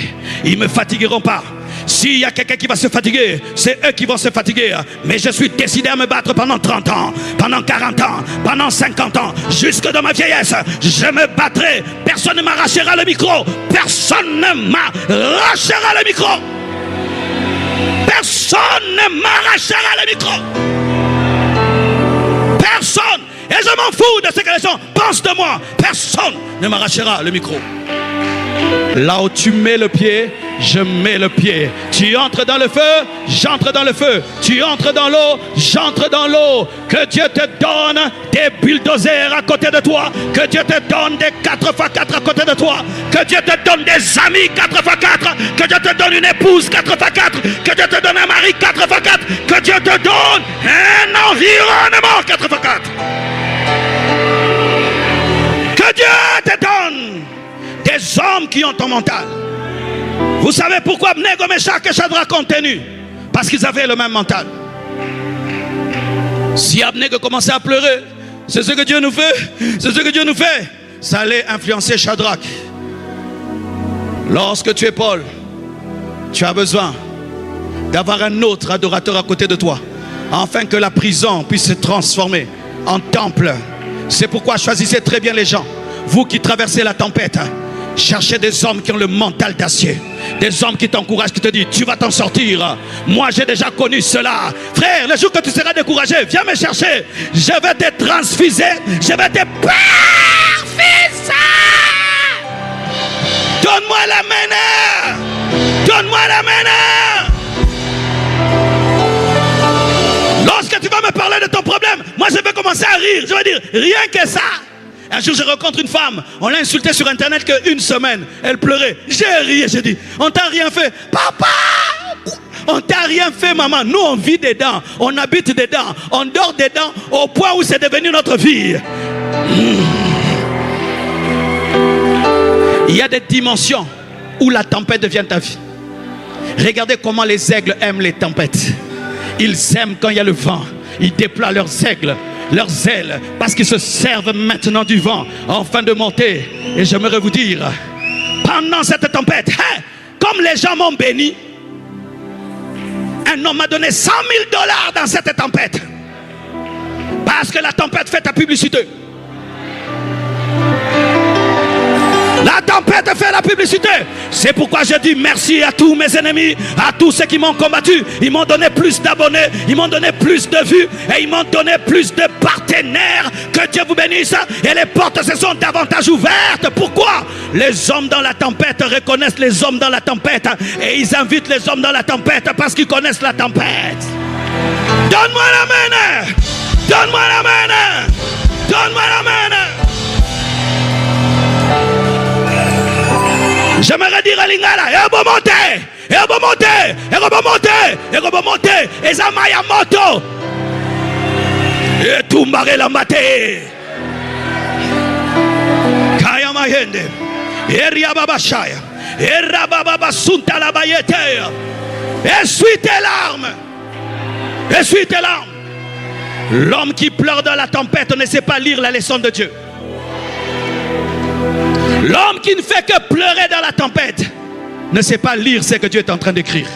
B: Ils ne me fatigueront pas. S'il y a quelqu'un qui va se fatiguer, c'est eux qui vont se fatiguer. Mais je suis décidé à me battre pendant 30 ans, pendant 40 ans, pendant 50 ans, jusque dans ma vieillesse. Je me battrai. Personne ne m'arrachera le micro. Personne ne m'arrachera le micro. Personne ne m'arrachera le micro. Personne. Et je m'en fous de ce que les gens pensent de moi. Personne ne m'arrachera le micro. Là où tu mets le pied, je mets le pied. Tu entres dans le feu, j'entre dans le feu. Tu entres dans l'eau, j'entre dans l'eau. Que Dieu te donne des bulldozers à côté de toi. Que Dieu te donne des 4x4 à côté de toi. Que Dieu te donne des amis 4x4. Que Dieu te donne une épouse 4x4. Que Dieu te donne un mari 4x4. Que Dieu te donne un environnement 4x4. Que Dieu te donne des hommes qui ont ton mental. Vous savez pourquoi Abnego, Meshach et Shadrach ont tenu? Parce qu'ils avaient le même mental. Si Abnego commençait à pleurer, c'est ce que Dieu nous fait, c'est ce que Dieu nous fait, ça allait influencer Shadrach. Lorsque tu es Paul, tu as besoin d'avoir un autre adorateur à côté de toi, afin que la prison puisse se transformer en temple. C'est pourquoi choisissez très bien les gens. Vous qui traversez la tempête, cherchez des hommes qui ont le mental d'acier. Des hommes qui t'encouragent, qui te disent tu vas t'en sortir. Moi j'ai déjà connu cela. Frère, le jour que tu seras découragé, viens me chercher. Je vais te transfuser. Je vais te perfuser. Donne-moi la main. Donne-moi la main. Lorsque tu vas me parler de ton problème, moi je vais commencer à rire. Je vais dire rien que ça. Un jour je rencontre une femme, on l'a insultée sur internet qu'une semaine, elle pleurait. J'ai ri et j'ai dit, on t'a rien fait. Papa, on t'a rien fait maman. Nous on vit dedans, on habite dedans, on dort dedans au point où c'est devenu notre vie. Il y a des dimensions où la tempête devient ta vie. Regardez comment les aigles aiment les tempêtes. Ils aiment quand il y a le vent, ils déploient leurs aigles, leurs ailes, parce qu'ils se servent maintenant du vent afin de monter. Et j'aimerais vous dire, pendant cette tempête, comme les gens m'ont béni, Un homme m'a donné 100 000 $ dans cette tempête. Parce que la tempête fait ta publicité. La tempête fait la publicité. C'est pourquoi je dis merci à tous mes ennemis, à tous ceux qui m'ont combattu. Ils m'ont donné plus d'abonnés, ils m'ont donné plus de vues et ils m'ont donné plus de partenaires. Que Dieu vous bénisse. Et les portes se sont davantage ouvertes. Pourquoi? Les hommes dans la tempête reconnaissent les hommes dans la tempête et ils invitent les hommes dans la tempête parce qu'ils connaissent la tempête. Donne-moi la main. Donne-moi la main. Donne-moi la main. J'aimerais dire à Lingala, et remonter, et remonter, et remonter, et remonter, et Zamaya moto, et tout marrer la maté. Kaya Mayende, et Riababa Shaya, et Rababa Sunta la Bayete, essuie tes larmes, essuie tes larmes. L'homme qui pleure dans la tempête ne sait pas lire la leçon de Dieu. L'homme qui ne fait que pleurer dans la tempête ne sait pas lire ce que Dieu est en train d'écrire.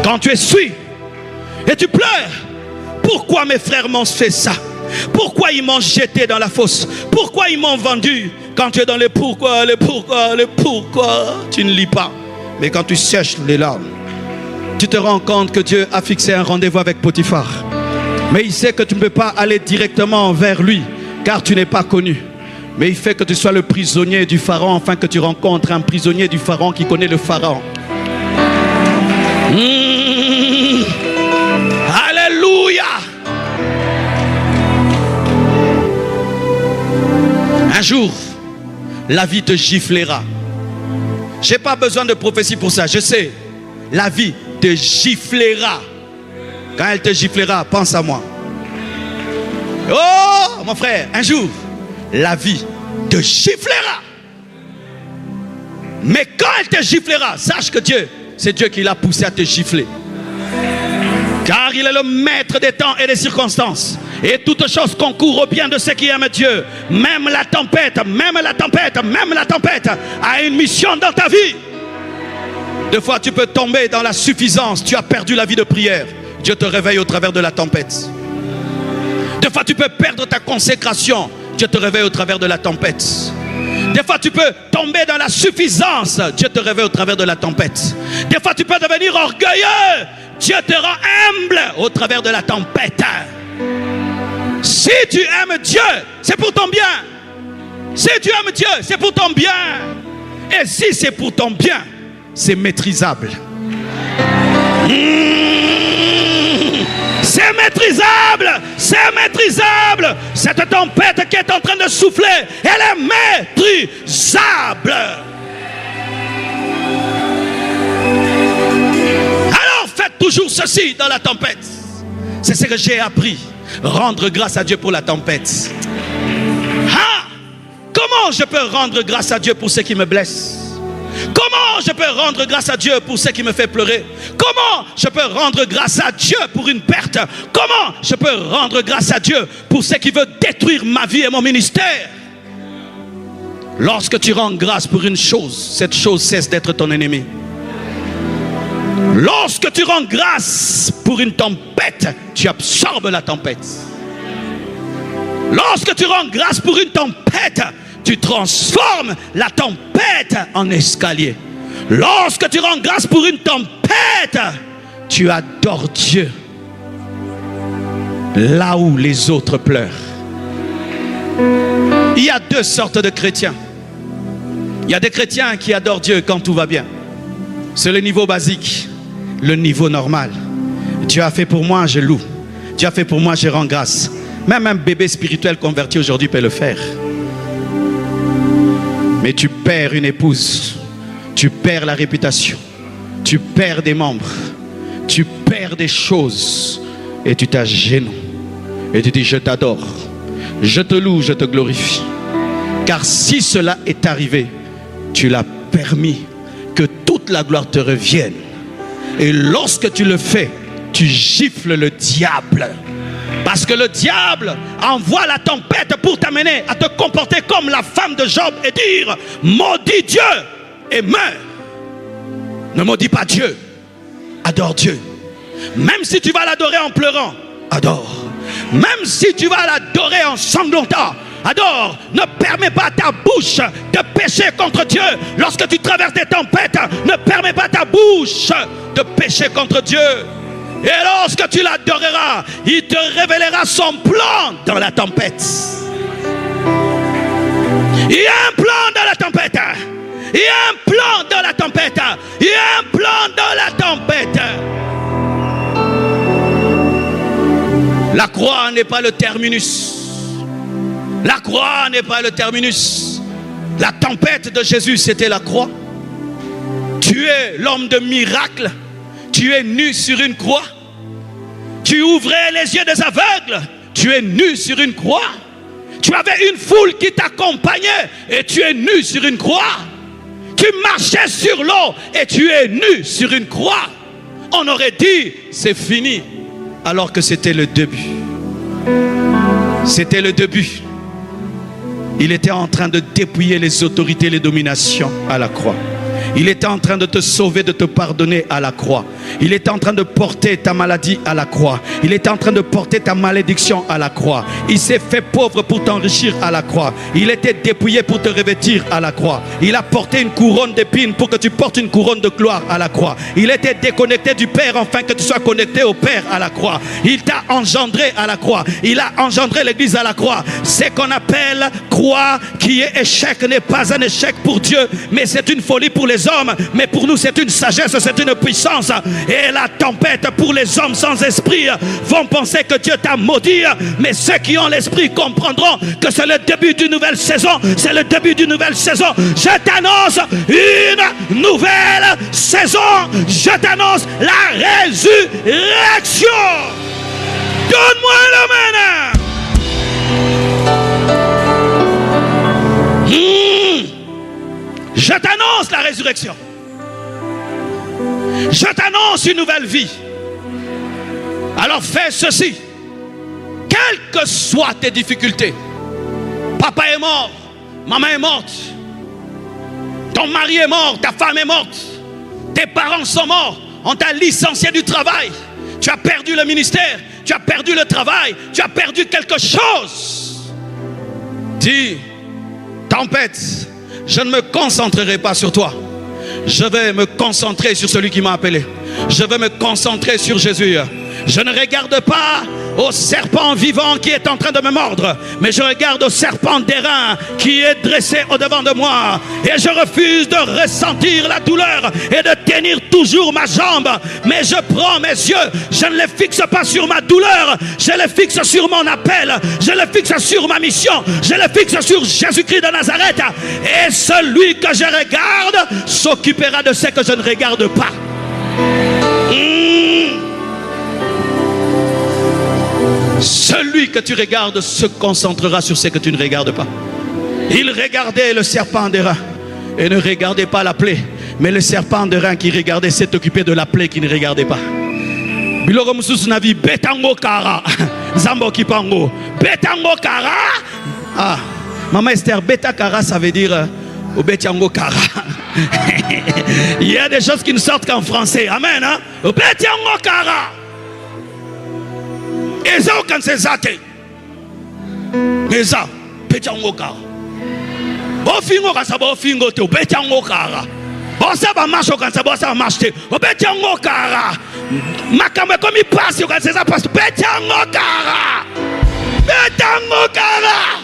B: Quand tu essuies et tu pleures, pourquoi mes frères m'ont fait ça? Pourquoi ils m'ont jeté dans la fosse? Pourquoi ils m'ont vendu? Quand tu es dans les pourquoi, tu ne lis pas. Mais quand tu sèches les larmes, tu te rends compte que Dieu a fixé un rendez-vous avec Potiphar. Mais il sait que tu ne peux pas aller directement vers lui, car tu n'es pas connu. Mais il fait que tu sois le prisonnier du pharaon, afin que tu rencontres un prisonnier du pharaon qui connaît le pharaon. Alléluia. Un jour, la vie te giflera. Je n'ai pas besoin de prophétie pour ça, je sais. La vie te giflera. Quand elle te giflera, pense à moi. Oh, mon frère, un jour, la vie te giflera. Mais quand elle te giflera, sache que Dieu, c'est Dieu qui l'a poussé à te gifler. Car il est le maître des temps et des circonstances. Et toute chose concourt au bien de ceux qui aiment Dieu. Même la tempête a une mission dans ta vie. Des fois tu peux tomber dans la suffisance. Tu as perdu la vie de prière. Dieu te réveille au travers de la tempête. Des fois tu peux perdre ta consécration. Dieu te réveille au travers de la tempête. Des fois tu peux tomber dans la suffisance. Dieu te réveille au travers de la tempête. Des fois tu peux devenir orgueilleux. Dieu te rend humble au travers de la tempête. Si tu aimes Dieu, c'est pour ton bien. Si tu aimes Dieu, c'est pour ton bien. Et si c'est pour ton bien, c'est maîtrisable. C'est maîtrisable, c'est maîtrisable. Cette tempête qui est en train de souffler, elle est maîtrisable. Alors faites toujours ceci dans la tempête. C'est ce que j'ai appris. Rendre grâce à Dieu pour la tempête. Ah, comment je peux rendre grâce à Dieu pour ce qui me blesse? Comment je peux rendre grâce à Dieu pour ce qui me fait pleurer? Comment je peux rendre grâce à Dieu pour une perte? Comment je peux rendre grâce à Dieu pour ce qui veut détruire ma vie et mon ministère? Lorsque tu rends grâce pour une chose, cette chose cesse d'être ton ennemi. Lorsque tu rends grâce pour une tempête, tu absorbes la tempête. Lorsque tu rends grâce pour une tempête, tu transformes la tempête en escalier. Lorsque tu rends grâce pour une tempête, tu adores Dieu là où les autres pleurent. Il y a deux sortes de chrétiens. Il y a des chrétiens qui adorent Dieu quand tout va bien. C'est le niveau basique, le niveau normal. Dieu a fait pour moi, je loue. Dieu a fait pour moi, je rends grâce. Même un bébé spirituel converti aujourd'hui peut le faire. Mais tu perds une épouse, tu perds la réputation, tu perds des membres, tu perds des choses et tu t'agenouilles et tu dis je t'adore, je te loue, je te glorifie. Car si cela est arrivé, tu l'as permis que toute la gloire te revienne. Et lorsque tu le fais, tu gifles le diable. Parce que le diable envoie la tempête pour t'amener à te comporter comme la femme de Job et dire maudis Dieu et meurs. Ne maudis pas Dieu, adore Dieu. Même si tu vas l'adorer en pleurant, adore. Même si tu vas l'adorer en sanglotant, adore. Ne permets pas à ta bouche de pécher contre Dieu. Lorsque tu traverses des tempêtes, ne permets pas à ta bouche de pécher contre Dieu. Et lorsque tu l'adoreras, il te révélera son plan dans la tempête. Il y a un plan dans la tempête. Il y a un plan dans la tempête. Il y a un plan dans la tempête. La croix n'est pas le terminus. La croix n'est pas le terminus. La tempête de Jésus, c'était la croix. Tu es l'homme de miracle. Tu es nu sur une croix. Tu ouvrais les yeux des aveugles. Tu es nu sur une croix. Tu avais une foule qui t'accompagnait et tu es nu sur une croix. Tu marchais sur l'eau et tu es nu sur une croix. On aurait dit c'est fini, alors que c'était le début. C'était le début. Il était en train de dépouiller les autorités, les dominations à la croix. Il était en train de te sauver, de te pardonner à la croix. Il était en train de porter ta maladie à la croix. Il était en train de porter ta malédiction à la croix. Il s'est fait pauvre pour t'enrichir à la croix. Il était dépouillé pour te revêtir à la croix. Il a porté une couronne d'épines pour que tu portes une couronne de gloire à la croix. Il était déconnecté du Père afin que tu sois connecté au Père à la croix. Il t'a engendré à la croix. Il a engendré l'église à la croix. C'est qu'on appelle croix qui est échec n'est pas un échec pour Dieu, mais c'est une folie pour les hommes. Mais pour nous c'est une sagesse, c'est une puissance. Et la tempête pour les hommes sans esprit vont penser que Dieu t'a maudit. Mais ceux qui ont l'esprit comprendront que c'est le début d'une nouvelle saison. C'est le début d'une nouvelle saison. Je t'annonce une nouvelle saison. Je t'annonce la résurrection. Donne-moi l'amen. Je t'annonce la résurrection. Je t'annonce une nouvelle vie. Alors fais ceci. Quelles que soient tes difficultés. Papa est mort. Maman est morte. Ton mari est mort. Ta femme est morte. Tes parents sont morts. On t'a licencié du travail. Tu as perdu le ministère. Tu as perdu le travail. Tu as perdu quelque chose. Dis, tempête, je ne me concentrerai pas sur toi. Je vais me concentrer sur celui qui m'a appelé. Je vais me concentrer sur Jésus. Je ne regarde pas au serpent vivant qui est en train de me mordre, mais je regarde au serpent d'airain qui est dressé au-devant de moi. Et je refuse de ressentir la douleur et de tenir toujours ma jambe. Mais je prends mes yeux, je ne les fixe pas sur ma douleur, je les fixe sur mon appel, je les fixe sur ma mission, je les fixe sur Jésus-Christ de Nazareth. Et celui que je regarde s'occupera de ce que je ne regarde pas. Celui que tu regardes se concentrera sur ce que tu ne regardes pas. Il regardait le serpent d'airain et ne regardait pas la plaie. Mais le serpent d'airain qui regardait s'est occupé de la plaie qui ne regardait pas. Biloko mususu na vi betango kara. Zambo kipango. Betango kara. Ah, Maman Esther, beta kara ça veut dire betango kara. Il y a des choses qui ne sortent qu'en français. Amen. Hein? Betango kara. Eza okansezate. Eza betango kara. Bofingo kasa bofingo te betango kara. Bosa ba marche okansa bosa marche te. Betango kara. Makambe komi passe okanseza passe betango kara. Betango kara.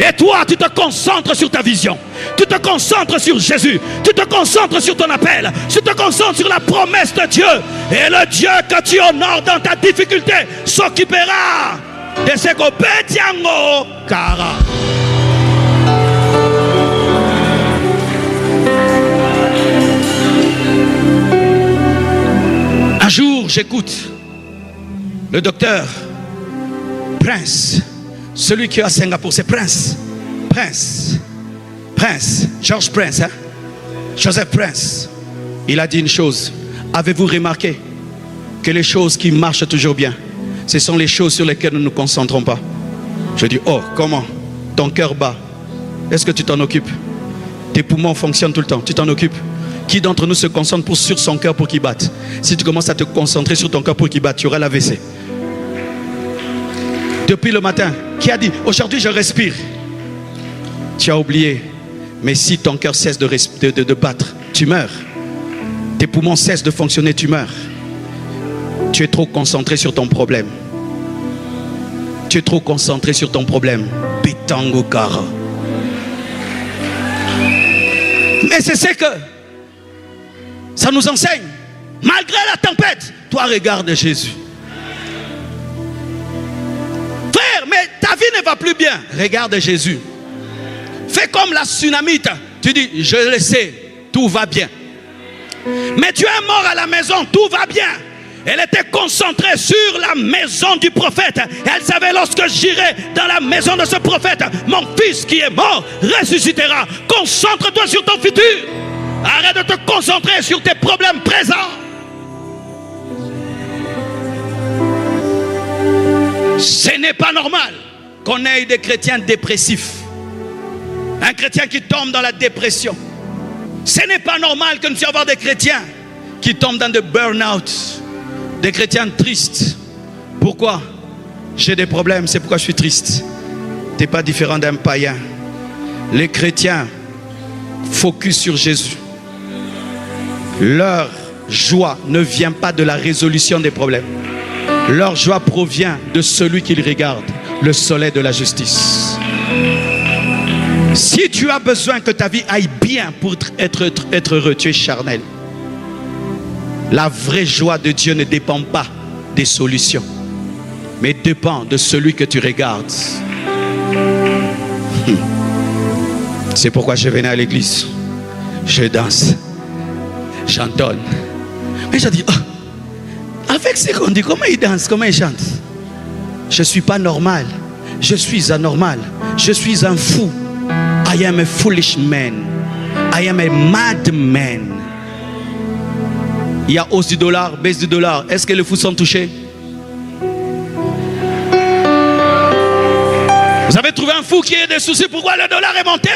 B: Et toi, tu te concentres sur ta vision. Tu te concentres sur Jésus. Tu te concentres sur ton appel. Tu te concentres sur la promesse de Dieu. Et le Dieu que tu honores dans ta difficulté s'occupera de ce que Betiango Kara. Un jour, j'écoute le docteur Prince. Celui qui est à Singapour, c'est Prince. George Prince, hein? Joseph Prince. Il a dit une chose. Avez-vous remarqué que les choses qui marchent toujours bien, ce sont les choses sur lesquelles nous ne nous concentrons pas? Je dis, oh, comment? Ton cœur bat. Est-ce que tu t'en occupes? Tes poumons fonctionnent tout le temps, tu t'en occupes. Qui d'entre nous se concentre sur son cœur pour qu'il batte? Si tu commences à te concentrer sur ton cœur pour qu'il batte, tu auras l'AVC. Depuis le matin, qui a dit aujourd'hui je respire? Tu as oublié. Mais si ton cœur cesse de battre, tu meurs. Tes poumons cessent de fonctionner, tu meurs. Tu es trop concentré sur ton problème. Tu es trop concentré sur ton problème. Bitango kara. Mais c'est ce que ça nous enseigne. Malgré la tempête, toi regarde Jésus. Frère, mais ta vie ne va plus bien. Regarde Jésus. Fais comme la tsunamite. Tu dis, je le sais, tout va bien. Mais tu es mort à la maison, tout va bien. Elle était concentrée sur la maison du prophète. Elle savait, lorsque j'irai dans la maison de ce prophète, mon fils qui est mort ressuscitera. Concentre-toi sur ton futur. Arrête de te concentrer sur tes problèmes présents. Ce n'est pas normal qu'on ait des chrétiens dépressifs. Un chrétien qui tombe dans la dépression. Ce n'est pas normal que nous puissions avoir des chrétiens qui tombent dans des burn-out. Des chrétiens tristes. Pourquoi? J'ai des problèmes, c'est pourquoi je suis triste. Tu n'es pas différent d'un païen. Les chrétiens focus sur Jésus. Leur joie ne vient pas de la résolution des problèmes. Leur joie provient de celui qu'ils regardent, le soleil de la justice. Si tu as besoin que ta vie aille bien pour être heureux, tu es charnel. La vraie joie de Dieu ne dépend pas des solutions, mais dépend de celui que tu regardes. C'est pourquoi je venais à l'église. Je danse, j'entonne. Mais je dis, oh, avec ce qu'on dit, comment il danse, comment il chante? Je ne suis pas normal, je suis anormal, je suis un fou. I am a foolish man. I am a madman. Il y a hausse du dollar, baisse du dollar. Est-ce que les fous sont touchés? Vous avez trouvé un fou qui a des soucis. Pourquoi le dollar est monté?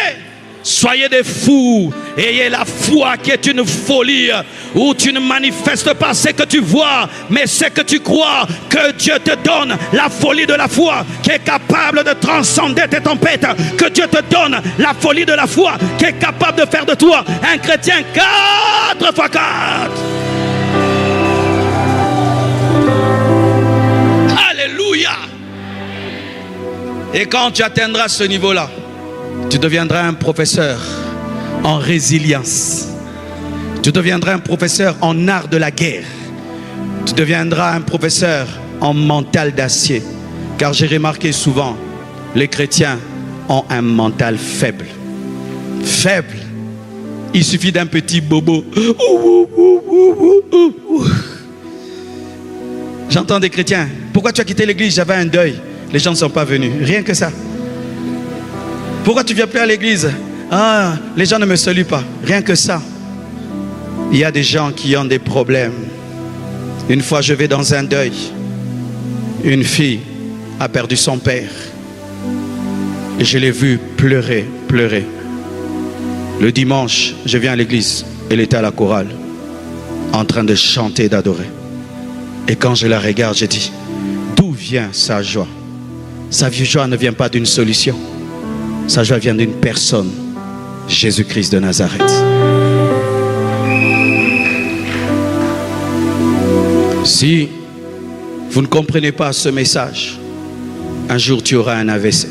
B: Soyez des fous. Ayez la foi qui est une folie, où tu ne manifestes pas ce que tu vois, mais ce que tu crois. Que Dieu te donne la folie de la foi qui est capable de transcender tes tempêtes. Que Dieu te donne la folie de la foi qui est capable de faire de toi un chrétien 4x4. Alléluia. Et quand tu atteindras ce niveau-là, tu deviendras un professeur en résilience. Tu deviendras un professeur en art de la guerre. Tu deviendras un professeur en mental d'acier. Car j'ai remarqué souvent, les chrétiens ont un mental faible. Faible. Il suffit d'un petit bobo. J'entends des chrétiens. Pourquoi tu as quitté l'église? J'avais un deuil. Les gens ne sont pas venus. Rien que ça. Pourquoi tu ne viens plus à l'église? Ah, les gens ne me saluent pas. Rien que ça. Il y a des gens qui ont des problèmes. Une fois, je vais dans un deuil. Une fille a perdu son père. Et je l'ai vue pleurer, pleurer. Le dimanche, je viens à l'église. Elle était à la chorale, en train de chanter, d'adorer. Et quand je la regarde, je dis, d'où vient sa joie? Sa joie ne vient pas d'une solution. Sa joie vient d'une personne, Jésus-Christ de Nazareth. Si vous ne comprenez pas ce message, un jour tu auras un AVC.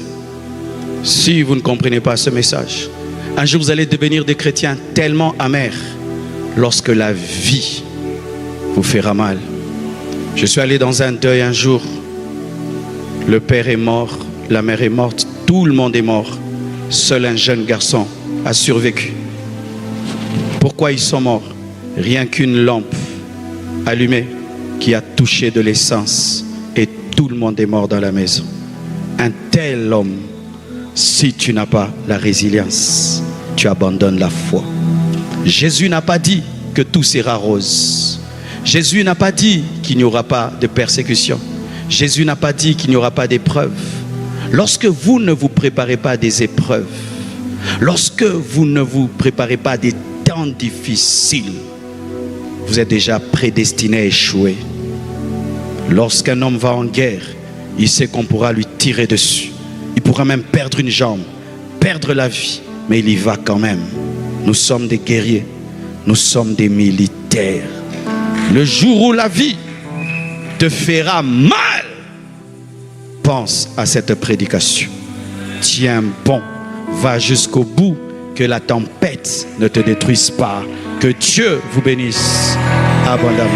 B: Si vous ne comprenez pas ce message, un jour vous allez devenir des chrétiens tellement amers lorsque la vie vous fera mal. Je suis allé dans un deuil un jour. Le père est mort, la mère est morte, tout le monde est mort. Seul un jeune garçon a survécu. Pourquoi ils sont morts? Rien qu'une lampe allumée qui a touché de l'essence et tout le monde est mort dans la maison. Un tel homme, si tu n'as pas la résilience, tu abandonnes la foi. Jésus n'a pas dit que tout sera rose. Jésus n'a pas dit qu'il n'y aura pas de persécution. Jésus n'a pas dit qu'il n'y aura pas d'épreuves. Lorsque vous ne vous préparez pas à des épreuves, Lorsque vous ne vous préparez pas à des temps difficiles, vous êtes déjà prédestiné à échouer. Lorsqu'un homme va en guerre, il sait qu'on pourra lui tirer dessus. Il pourra même perdre une jambe, perdre la vie, mais il y va quand même. Nous sommes des guerriers, nous sommes des militaires. Le jour où la vie te fera mal, pense à cette prédication. Tiens bon, va jusqu'au bout, que la tempête ne te détruise pas. Que Dieu vous bénisse abondamment.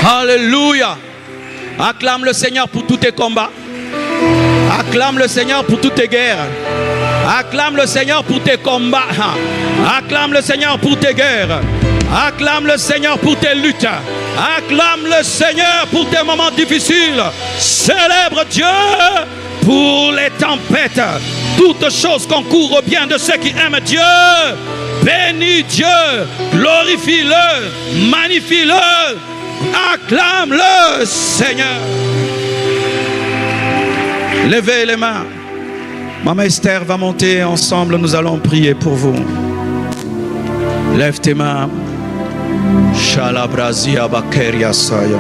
B: Alléluia. Acclame le Seigneur pour tous tes combats. Acclame le Seigneur pour toutes tes guerres. Acclame le Seigneur pour tes combats. Acclame le Seigneur pour tes guerres. Acclame le Seigneur pour tes luttes. Acclame le Seigneur pour tes moments difficiles. Célèbre Dieu pour les tempêtes. Toutes choses concourent au bien de ceux qui aiment Dieu. Bénis Dieu, glorifie-le, magnifie-le, acclame-le Seigneur. Levez les mains. Maman Esther va monter, ensemble nous allons prier pour vous. Lève tes mains. Shalabrazia bakeria sayan.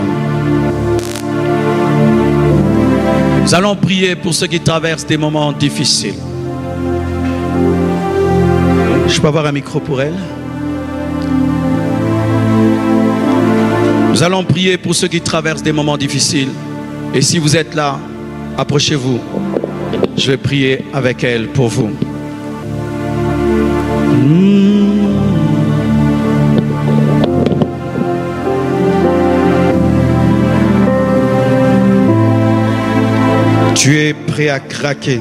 B: Nous allons prier pour ceux qui traversent des moments difficiles. Je peux avoir un micro pour elle? Nous allons prier pour ceux qui traversent des moments difficiles. Et si vous êtes là, approchez-vous. Je vais prier avec elle pour vous. Tu es prêt à craquer.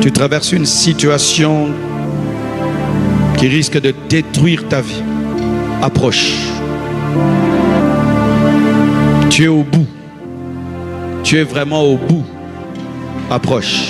B: Tu traverses une situation qui risque de détruire ta vie. Approche. Tu es au bout. Tu es vraiment au bout. Approche.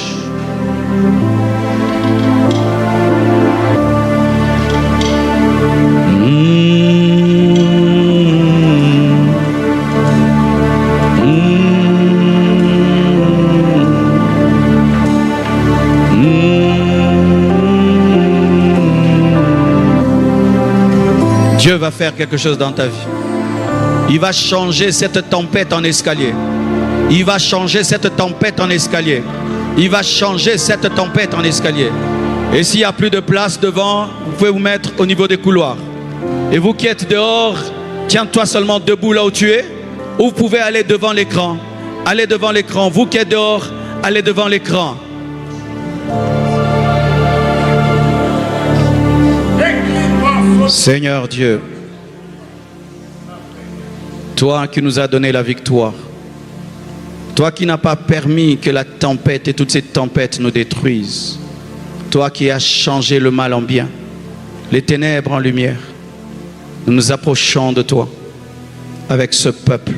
B: Dieu va faire quelque chose dans ta vie. Il va changer cette tempête en escalier. Il va changer cette tempête en escalier. Il va changer cette tempête en escalier. Et s'il n'y a plus de place devant, vous pouvez vous mettre au niveau des couloirs. Et vous qui êtes dehors, tiens-toi seulement debout là où tu es. Ou vous pouvez aller devant l'écran. Allez devant l'écran. Vous qui êtes dehors, allez devant l'écran. Seigneur Dieu, toi qui nous as donné la victoire, toi qui n'as pas permis que la tempête et toutes ces tempêtes nous détruisent, toi qui as changé le mal en bien, les ténèbres en lumière, nous nous approchons de toi avec ce peuple,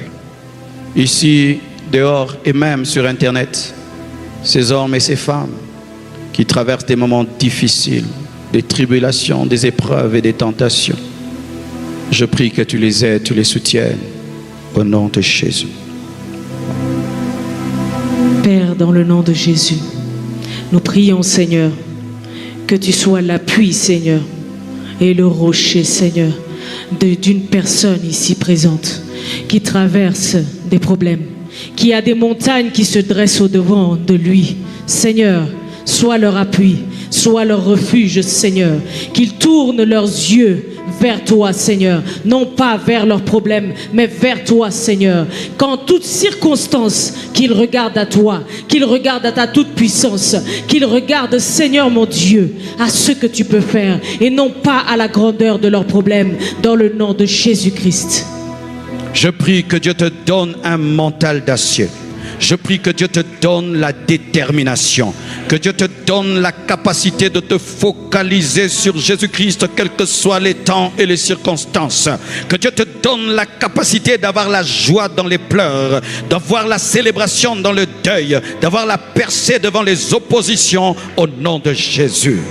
B: ici, dehors et même sur Internet, ces hommes et ces femmes qui traversent des moments difficiles, des tribulations, des épreuves et des tentations. Je prie que tu les aides, tu les soutiennes, au nom de Jésus.
C: Père, dans le nom de Jésus, nous prions, Seigneur, que tu sois l'appui, Seigneur, et le rocher, Seigneur, d'une personne ici présente qui traverse des problèmes, qui a des montagnes qui se dressent au-devant de lui. Seigneur, sois leur appui, sois leur refuge, Seigneur. Qu'ils tournent leurs yeux vers toi, Seigneur. Non pas vers leurs problèmes, mais vers toi, Seigneur. Qu'en toutes circonstances, qu'ils regardent à toi, qu'ils regardent à ta toute puissance, qu'ils regardent, Seigneur mon Dieu, à ce que tu peux faire et non pas à la grandeur de leurs problèmes, dans le nom de Jésus-Christ.
B: Je prie que Dieu te donne un mental d'acier. Je prie que Dieu te donne la détermination, que Dieu te donne la capacité de te focaliser sur Jésus-Christ, quels que soient les temps et les circonstances. Que Dieu te donne la capacité d'avoir la joie dans les pleurs, d'avoir la célébration dans le deuil, d'avoir la percée devant les oppositions au nom de Jésus.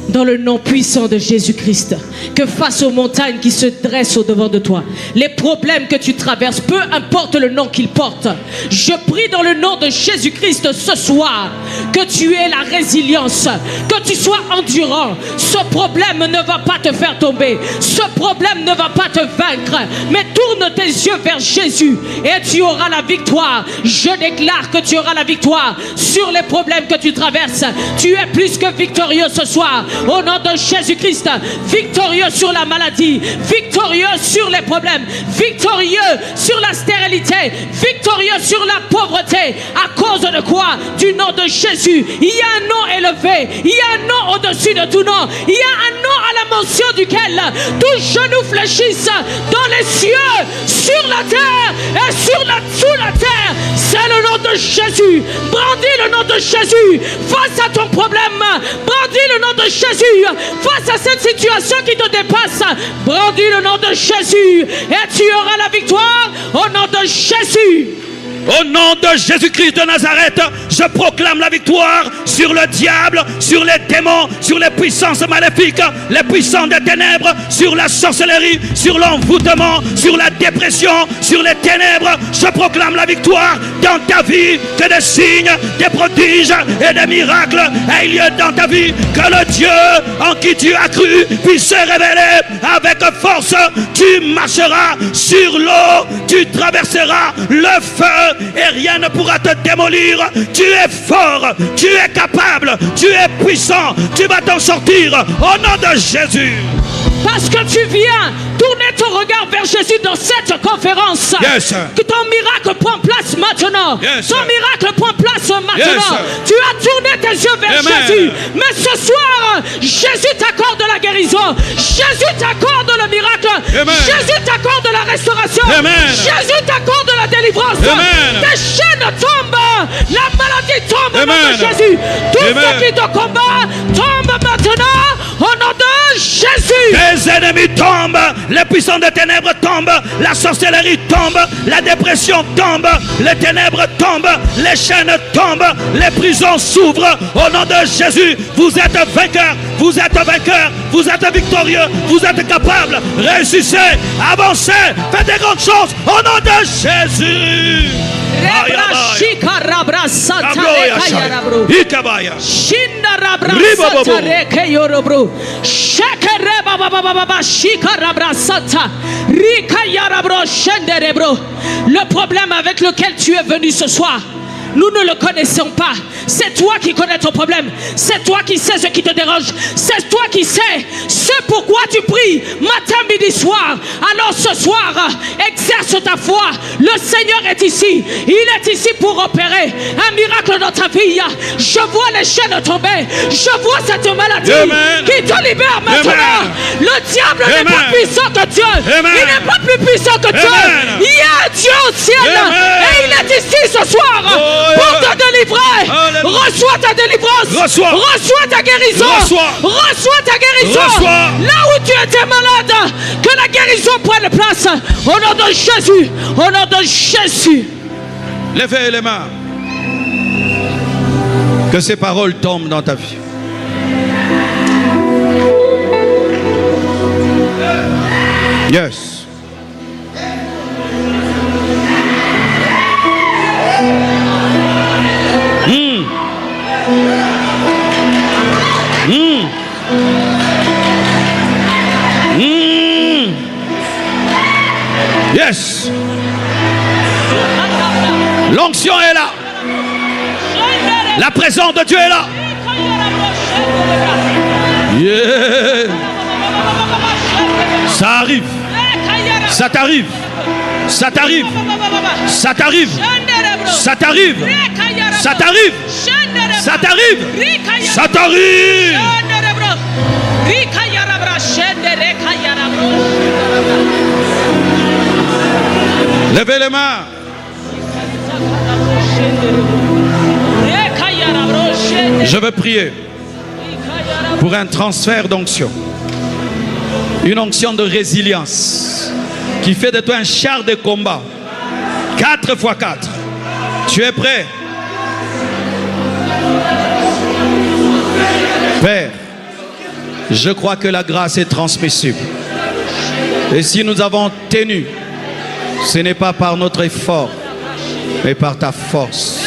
C: dans le nom puissant de Jésus-Christ, que face aux montagnes qui se dressent au-devant de toi, les problèmes que tu traverses, peu importe le nom qu'ils portent, je prie dans le nom de Jésus-Christ ce soir que tu aies la résilience, que tu sois endurant. Ce problème ne va pas te faire tomber, ce problème ne va pas te vaincre, mais tourne tes yeux vers Jésus et tu auras la victoire. Je déclare que tu auras la victoire sur les problèmes que tu traverses. Tu es plus que victorieux ce soir. Au nom de Jésus-Christ, victorieux sur la maladie, victorieux sur les problèmes, victorieux sur la stérilité, victorieux sur la pauvreté. À cause de quoi? Du nom de Jésus. Il y a un nom élevé, il y a un nom au-dessus de tout nom, il y a un nom à la mention duquel tous genoux fléchissent dans les cieux, sur la terre et sous la terre. C'est le nom de Jésus. Brandis le nom de Jésus face à ton problème. Brandis le nom de Jésus face à cette situation qui te dépasse. Brandis le nom de Jésus et tu auras la victoire au nom de Jésus.
B: Au nom de Jésus-Christ de Nazareth, je proclame la victoire sur le diable, sur les démons, sur les puissances maléfiques, les puissances des ténèbres, sur la sorcellerie, sur l'envoûtement, sur la dépression, sur les ténèbres. Je proclame la victoire dans ta vie, que des signes, des prodiges et des miracles aient lieu dans ta vie, que le Dieu en qui tu as cru puisse se révéler avec force. Tu marcheras sur l'eau, tu traverseras le feu et rien ne pourra te démolir. Tu es fort, tu es capable, tu es puissant, tu vas t'en sortir au nom de Jésus.
C: Parce que tu viens tourner ton regard vers Jésus dans cette conférence.
B: Yes.
C: Que ton miracle prend place maintenant.
B: Yes.
C: Ton miracle prend place maintenant.
B: Yes.
C: Tu as tourné tes yeux vers
B: Amen.
C: Jésus. Mais ce soir, Jésus t'accorde la guérison. Jésus t'accorde le miracle.
B: Amen.
C: Jésus t'accorde la restauration.
B: Amen.
C: Jésus t'accorde la délivrance.
B: Amen.
C: Tes chaînes tombent. La maladie tombe au nom
B: Amen.
C: de Jésus. Tout
B: Amen.
C: ce qui te combat tombe maintenant au nom de Jésus.
B: Les ennemis tombent, les puissants des ténèbres tombent, la sorcellerie tombe, la dépression tombe, les ténèbres tombent, les chaînes tombent, les prisons s'ouvrent. Au nom de Jésus, vous êtes vainqueurs, vous êtes vainqueurs, vous êtes victorieux, vous êtes capables. Réussissez, avancez, faites des grandes choses au nom de Jésus. Ikabaya.
C: Le problème avec lequel tu es venu ce soir, nous ne le connaissons pas. C'est toi qui connais ton problème. C'est toi qui sais ce qui te dérange. C'est toi qui sais ce pourquoi tu pries matin, midi, soir. Alors ce soir, exerce ta foi. Le Seigneur est ici. Il est ici pour opérer un miracle dans ta vie. Je vois les chaînes tomber. Je vois cette maladie
B: Amen.
C: qui te libère maintenant.
B: Amen.
C: Le diable n'est
B: Amen.
C: pas puissant que Dieu.
B: Amen.
C: Il n'est pas plus puissant que Dieu.
B: Amen.
C: Il y a un Dieu au ciel.
B: Amen.
C: Et il est ici ce soir.
B: Oh,
C: Pour te délivrer.
B: Alléluia.
C: Reçois ta délivrance.
B: Reçois.
C: Ta guérison. Reçois ta guérison.
B: Reçois.
C: Là où tu étais malade, que la guérison prenne place. Au nom de Jésus. Au nom de Jésus.
B: Levez les mains. Que ces paroles tombent dans ta vie. Yes. Yes. L'onction est là. La présence de Dieu est là. Yeah. Ça arrive. Ça t'arrive. Ça t'arrive. Ça t'arrive. Ça t'arrive. Ça t'arrive. Ça t'arrive. Ça t'arrive. Levez les mains. Je veux prier pour un transfert d'onction. Une onction de résilience qui fait de toi un char de combat. 4 x 4. Tu es prêt? Père, Je crois que la grâce est transmissible. Et si nous avons tenu, ce n'est pas par notre effort, mais par ta force.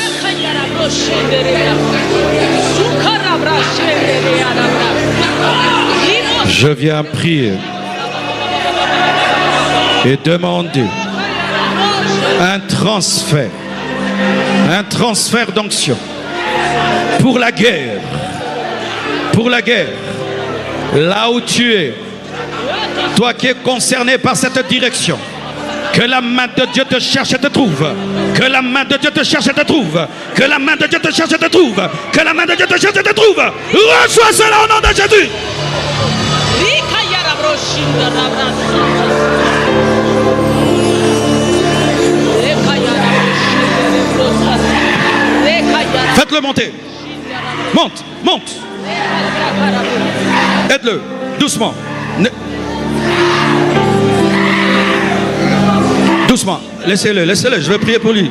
B: Je viens prier et demander un transfert d'onction pour la guerre, là où tu es, toi qui es concerné par cette direction. Que la main de Dieu te cherche et te trouve. Que la main de Dieu te cherche et te trouve. Que la main de Dieu te cherche et te trouve. Que la main de Dieu te cherche et te trouve. Reçois cela au nom de Jésus. Faites-le monter. Monte. Aide-le, doucement. Doucement, laissez-le, je vais prier pour lui.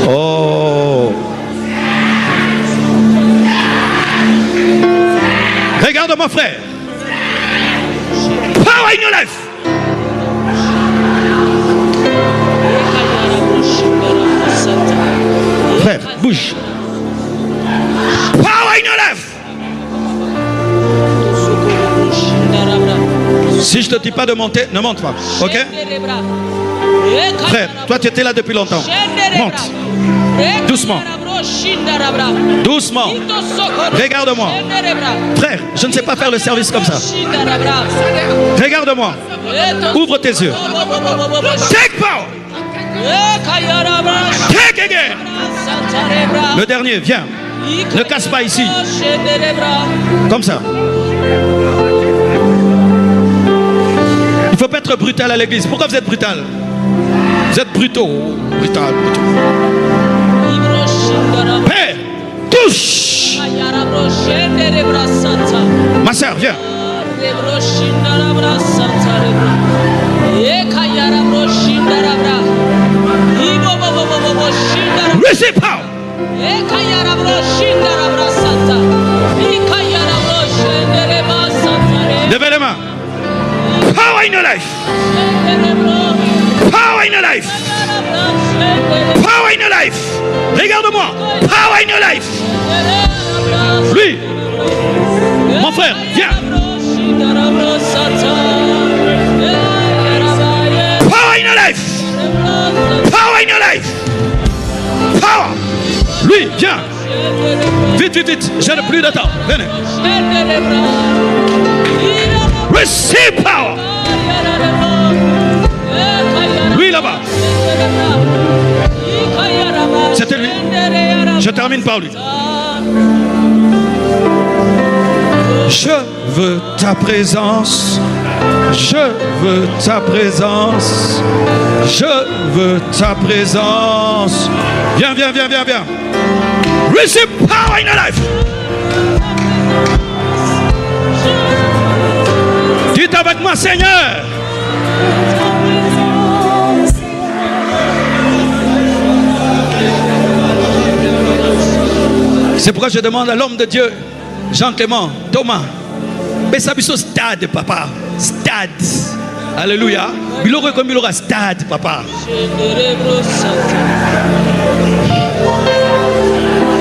B: Oh. Regarde mon frère. Power in your life. Frère, bouge. Power in your life. Si je ne te dis pas de monter, ne monte pas. Ok? Frère, toi tu étais là depuis longtemps. Monte. Doucement. Doucement. Regarde-moi. Frère, je ne sais pas faire le service comme ça. Regarde-moi. Ouvre tes yeux. Take power. Take again. Le dernier, viens. Ne casse pas ici. Comme ça. Il ne faut pas être brutal à l'église. Pourquoi vous êtes brutal? Vous êtes brutaux. Brutal. Père, touche. Ma soeur, viens. Receive power. Levez les mains. Power in your life. Power in your life. Power in your life. Regarde-moi. Power in your life. Lui. Mon frère, viens. Power in your life. Power in your life. Power. Lui, viens. Vite. J'ai plus de temps. Venez. Receive power. Lui là-bas. C'était lui. Je termine par lui. Je veux ta présence. Je veux ta présence. Je veux ta présence. Viens. Receive power in your life. Dites avec moi, Seigneur. C'est pourquoi je demande à l'homme de Dieu, Jean-Clément, Thomas, mais ça biso stade, papa. Stade. Alléluia. Il aura comme il aura stade, papa.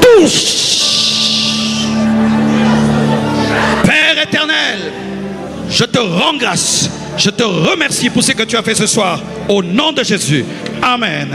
B: Touche. Père éternel, je te rends grâce. Je te remercie pour ce que tu as fait ce soir. Au nom de Jésus. Amen.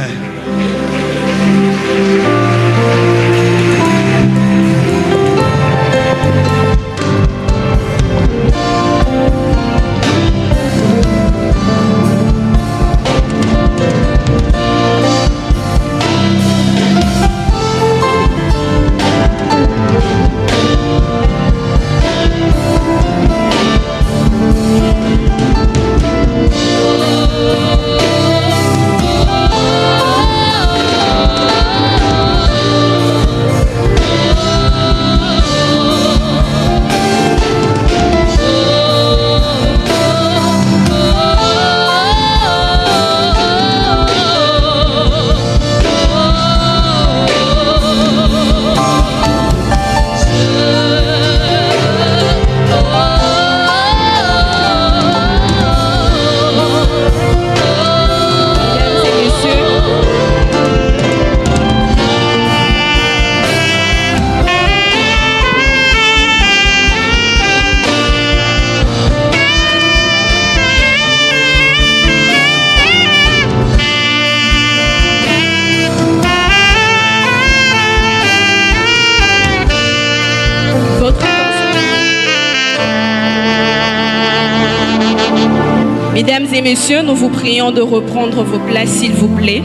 D: Mesdames et messieurs, nous vous prions de reprendre vos places, s'il vous plaît.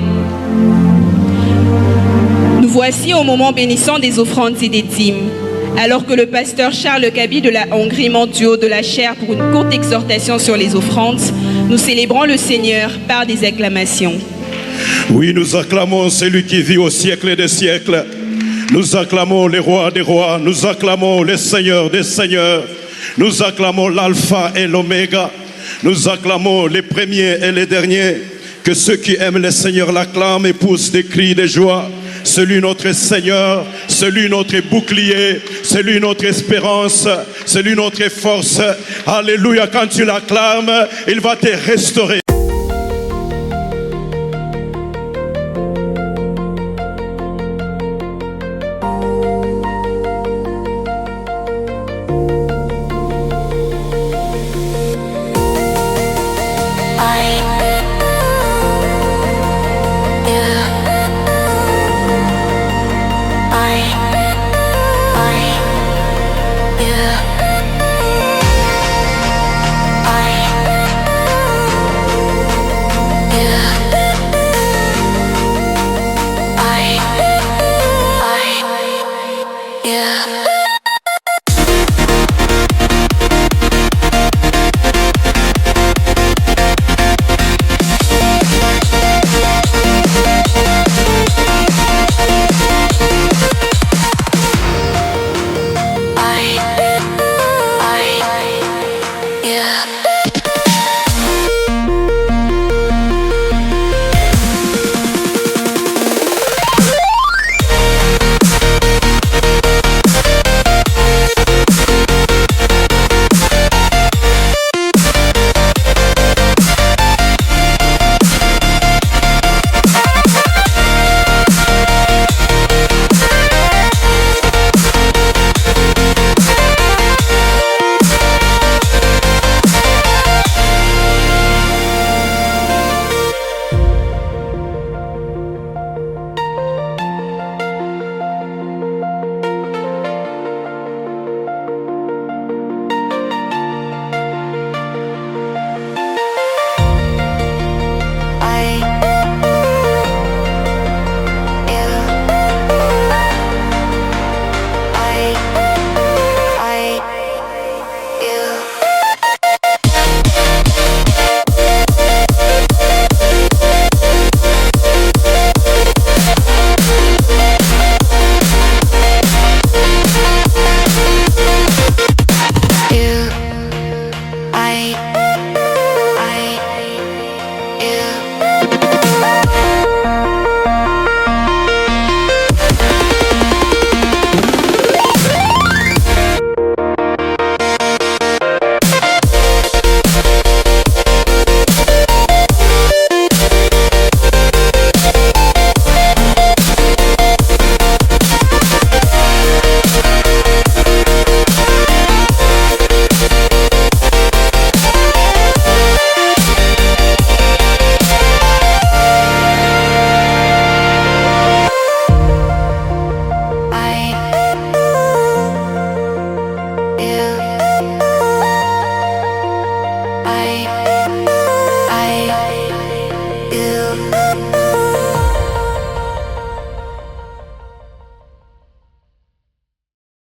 D: Nous voici au moment bénissant des offrandes et des dîmes. Alors que le pasteur Charles Kaby de la Hongrie monte du haut de la chaire pour une courte exhortation sur les offrandes, nous célébrons le Seigneur par des acclamations.
E: Oui, nous acclamons celui qui vit au siècle des siècles. Nous acclamons les rois des rois. Nous acclamons les seigneurs des seigneurs. Nous acclamons l'alpha et l'oméga. Nous acclamons les premiers et les derniers. Que ceux qui aiment le Seigneur l'acclament et poussent des cris de joie. Celui notre Seigneur, celui notre bouclier, celui notre espérance, celui notre force. Alléluia, quand tu l'acclames, il va te restaurer.